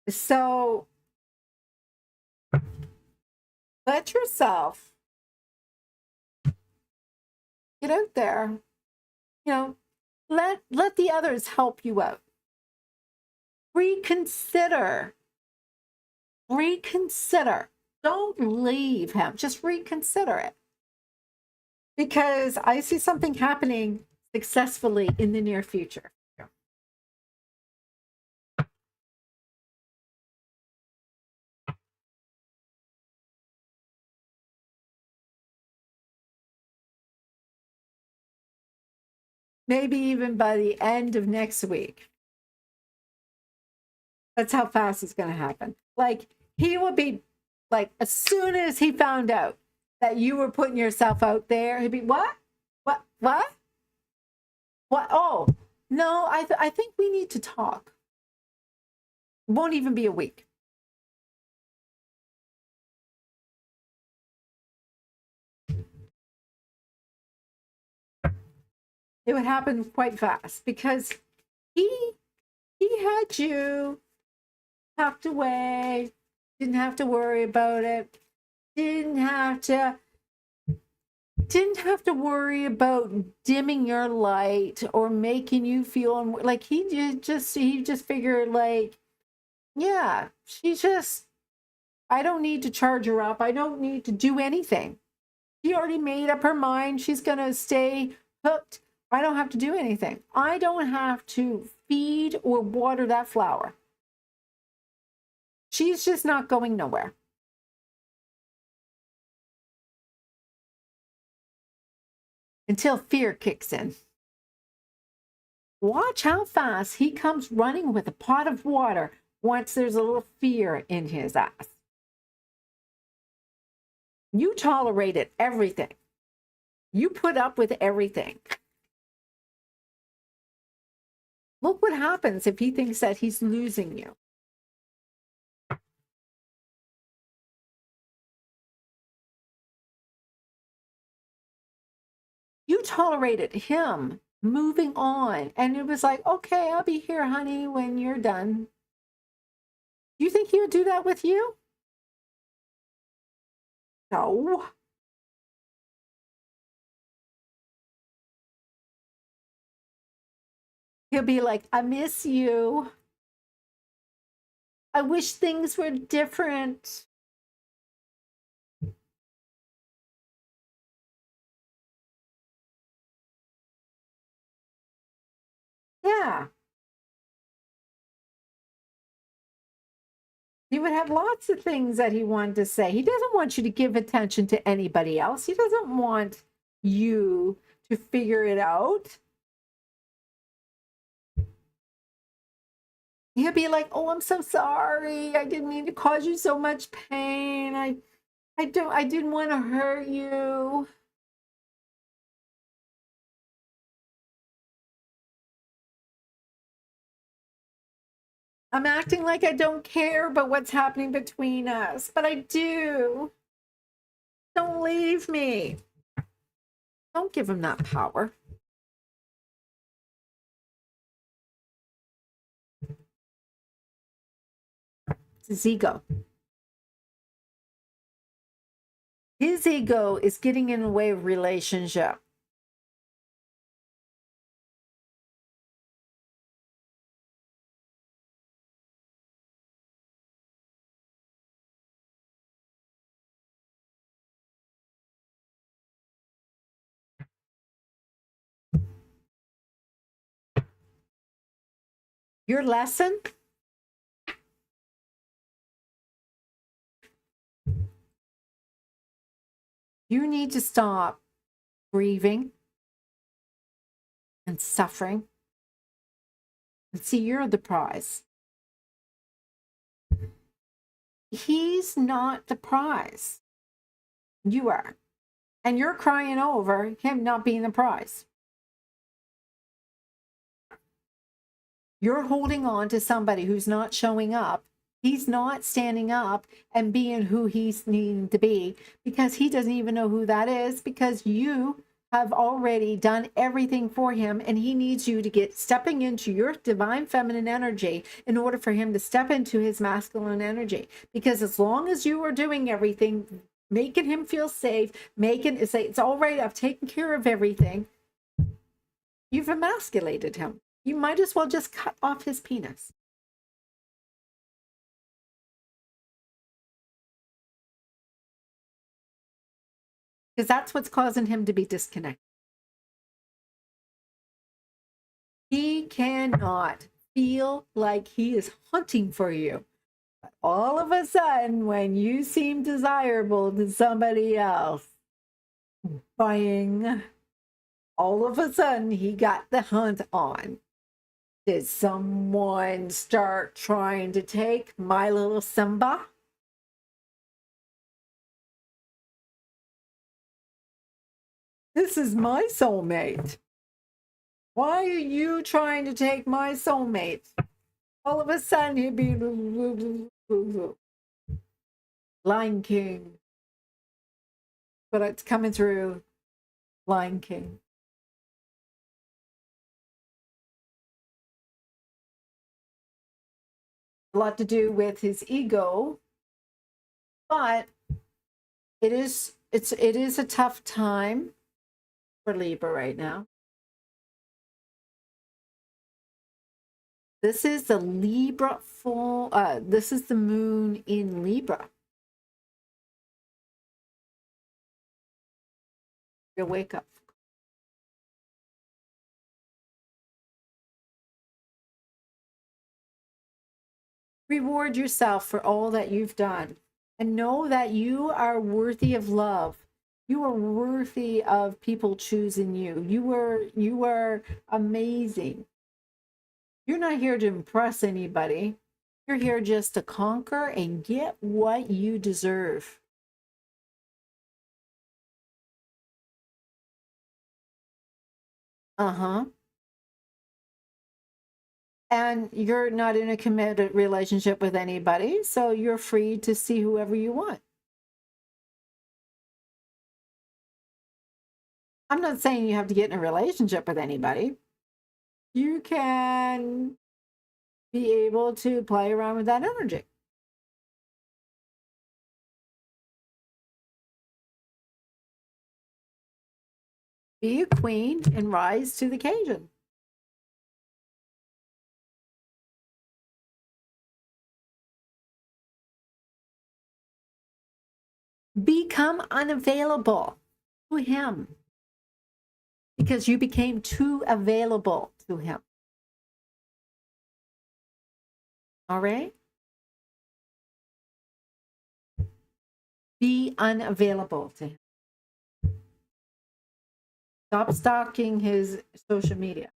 So let yourself get out there, you know, let the others help you out. Reconsider. Don't leave him. Just reconsider it. Because I see something happening successfully in the near future. Maybe even by the end of next week. That's how fast it's going to happen. Like, he will be like, as soon as he found out that you were putting yourself out there, he'd be, what? What? What? Oh, no, I think we need to talk. It won't even be a week. It would happen quite fast because he had you tucked away, didn't have to worry about it, didn't have to worry about dimming your light or making you feel like he just figured, like, yeah, I don't need to charge her up, I don't need to do anything. She already made up her mind, she's gonna stay hooked. I don't have to do anything. I don't have to feed or water that flower. She's just not going nowhere. Until fear kicks in. Watch how fast he comes running with a pot of water once there's a little fear in his ass. You tolerated everything. You put up with everything. Look what happens if he thinks that he's losing you. You tolerated him moving on. And it was like, okay, I'll be here, honey, when you're done. Do you think he would do that with you? No. He'll be like, I miss you. I wish things were different. Yeah. He would have lots of things that he wanted to say. He doesn't want you to give attention to anybody else. He doesn't want you to figure it out. He'll be like, oh, I'm so sorry. I didn't mean to cause you so much pain. I didn't want to hurt you. I'm acting like I don't care about what's happening between us, but I do. Don't leave me. Don't give him that power. It's his ego. His ego is getting in the way of relationship. Your lesson? You need to stop grieving and suffering and see you're the prize. He's not the prize. You are. And you're crying over him not being the prize. You're holding on to somebody who's not showing up. He's not standing up and being who he's needing to be because he doesn't even know who that is, because you have already done everything for him, and he needs you to get stepping into your divine feminine energy in order for him to step into his masculine energy. Because as long as you are doing everything, making him feel safe, making it say, it's all right, I've taken care of everything, you've emasculated him. You might as well just cut off his penis. Because that's what's causing him to be disconnected. He cannot feel like he is hunting for you. But all of a sudden, when you seem desirable to somebody else, buying, all of a sudden he got the hunt on. Did someone start trying to take my little Simba? This is my soulmate. Why are you trying to take my soulmate? All of a sudden he'd be Lion King. But it's coming through Lion King. A lot to do with his ego, but it is a tough time for Libra right now. This is the Libra full, this is the moon in Libra. You'll wake up. Reward yourself for all that you've done and know that you are worthy of love. You are worthy of people choosing you. You are amazing. You're not here to impress anybody. You're here just to conquer and get what you deserve. Uh-huh. And you're not in a committed relationship with anybody, so you're free to see whoever you want. I'm not saying you have to get in a relationship with anybody. You can be able to play around with that energy. Be a queen and rise to the occasion. Become unavailable to him because you became too available to him. All right? Be unavailable to him. Stop stalking his social media.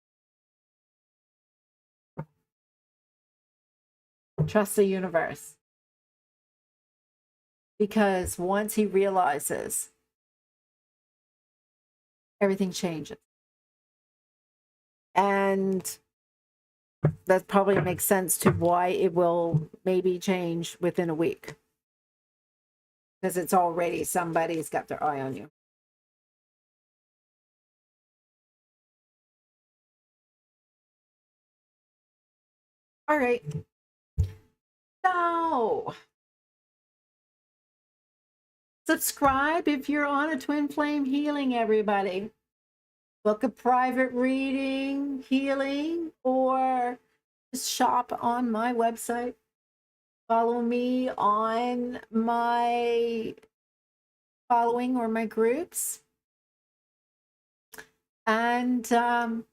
Trust the universe. Because once he realizes, everything changes. And that probably makes sense to why it will maybe change within a week. Because it's already somebody's got their eye on you. All right. So, subscribe if you're on a twin flame healing, everybody. Book a private reading, healing, or just shop on my website. Follow me on my following or my groups. And I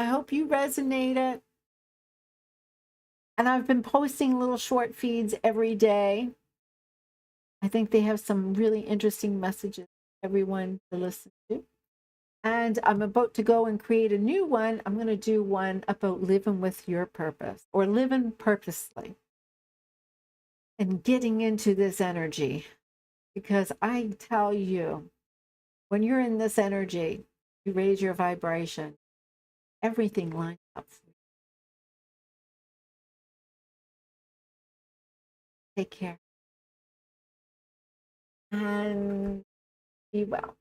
hope you resonated. And I've been posting little short feeds every day. I think they have some really interesting messages for everyone to listen to. And I'm about to go and create a new one. I'm going to do one about living with your purpose or living purposely and getting into this energy. Because I tell you, when you're in this energy, you raise your vibration, everything lines up for you. Take care and be well.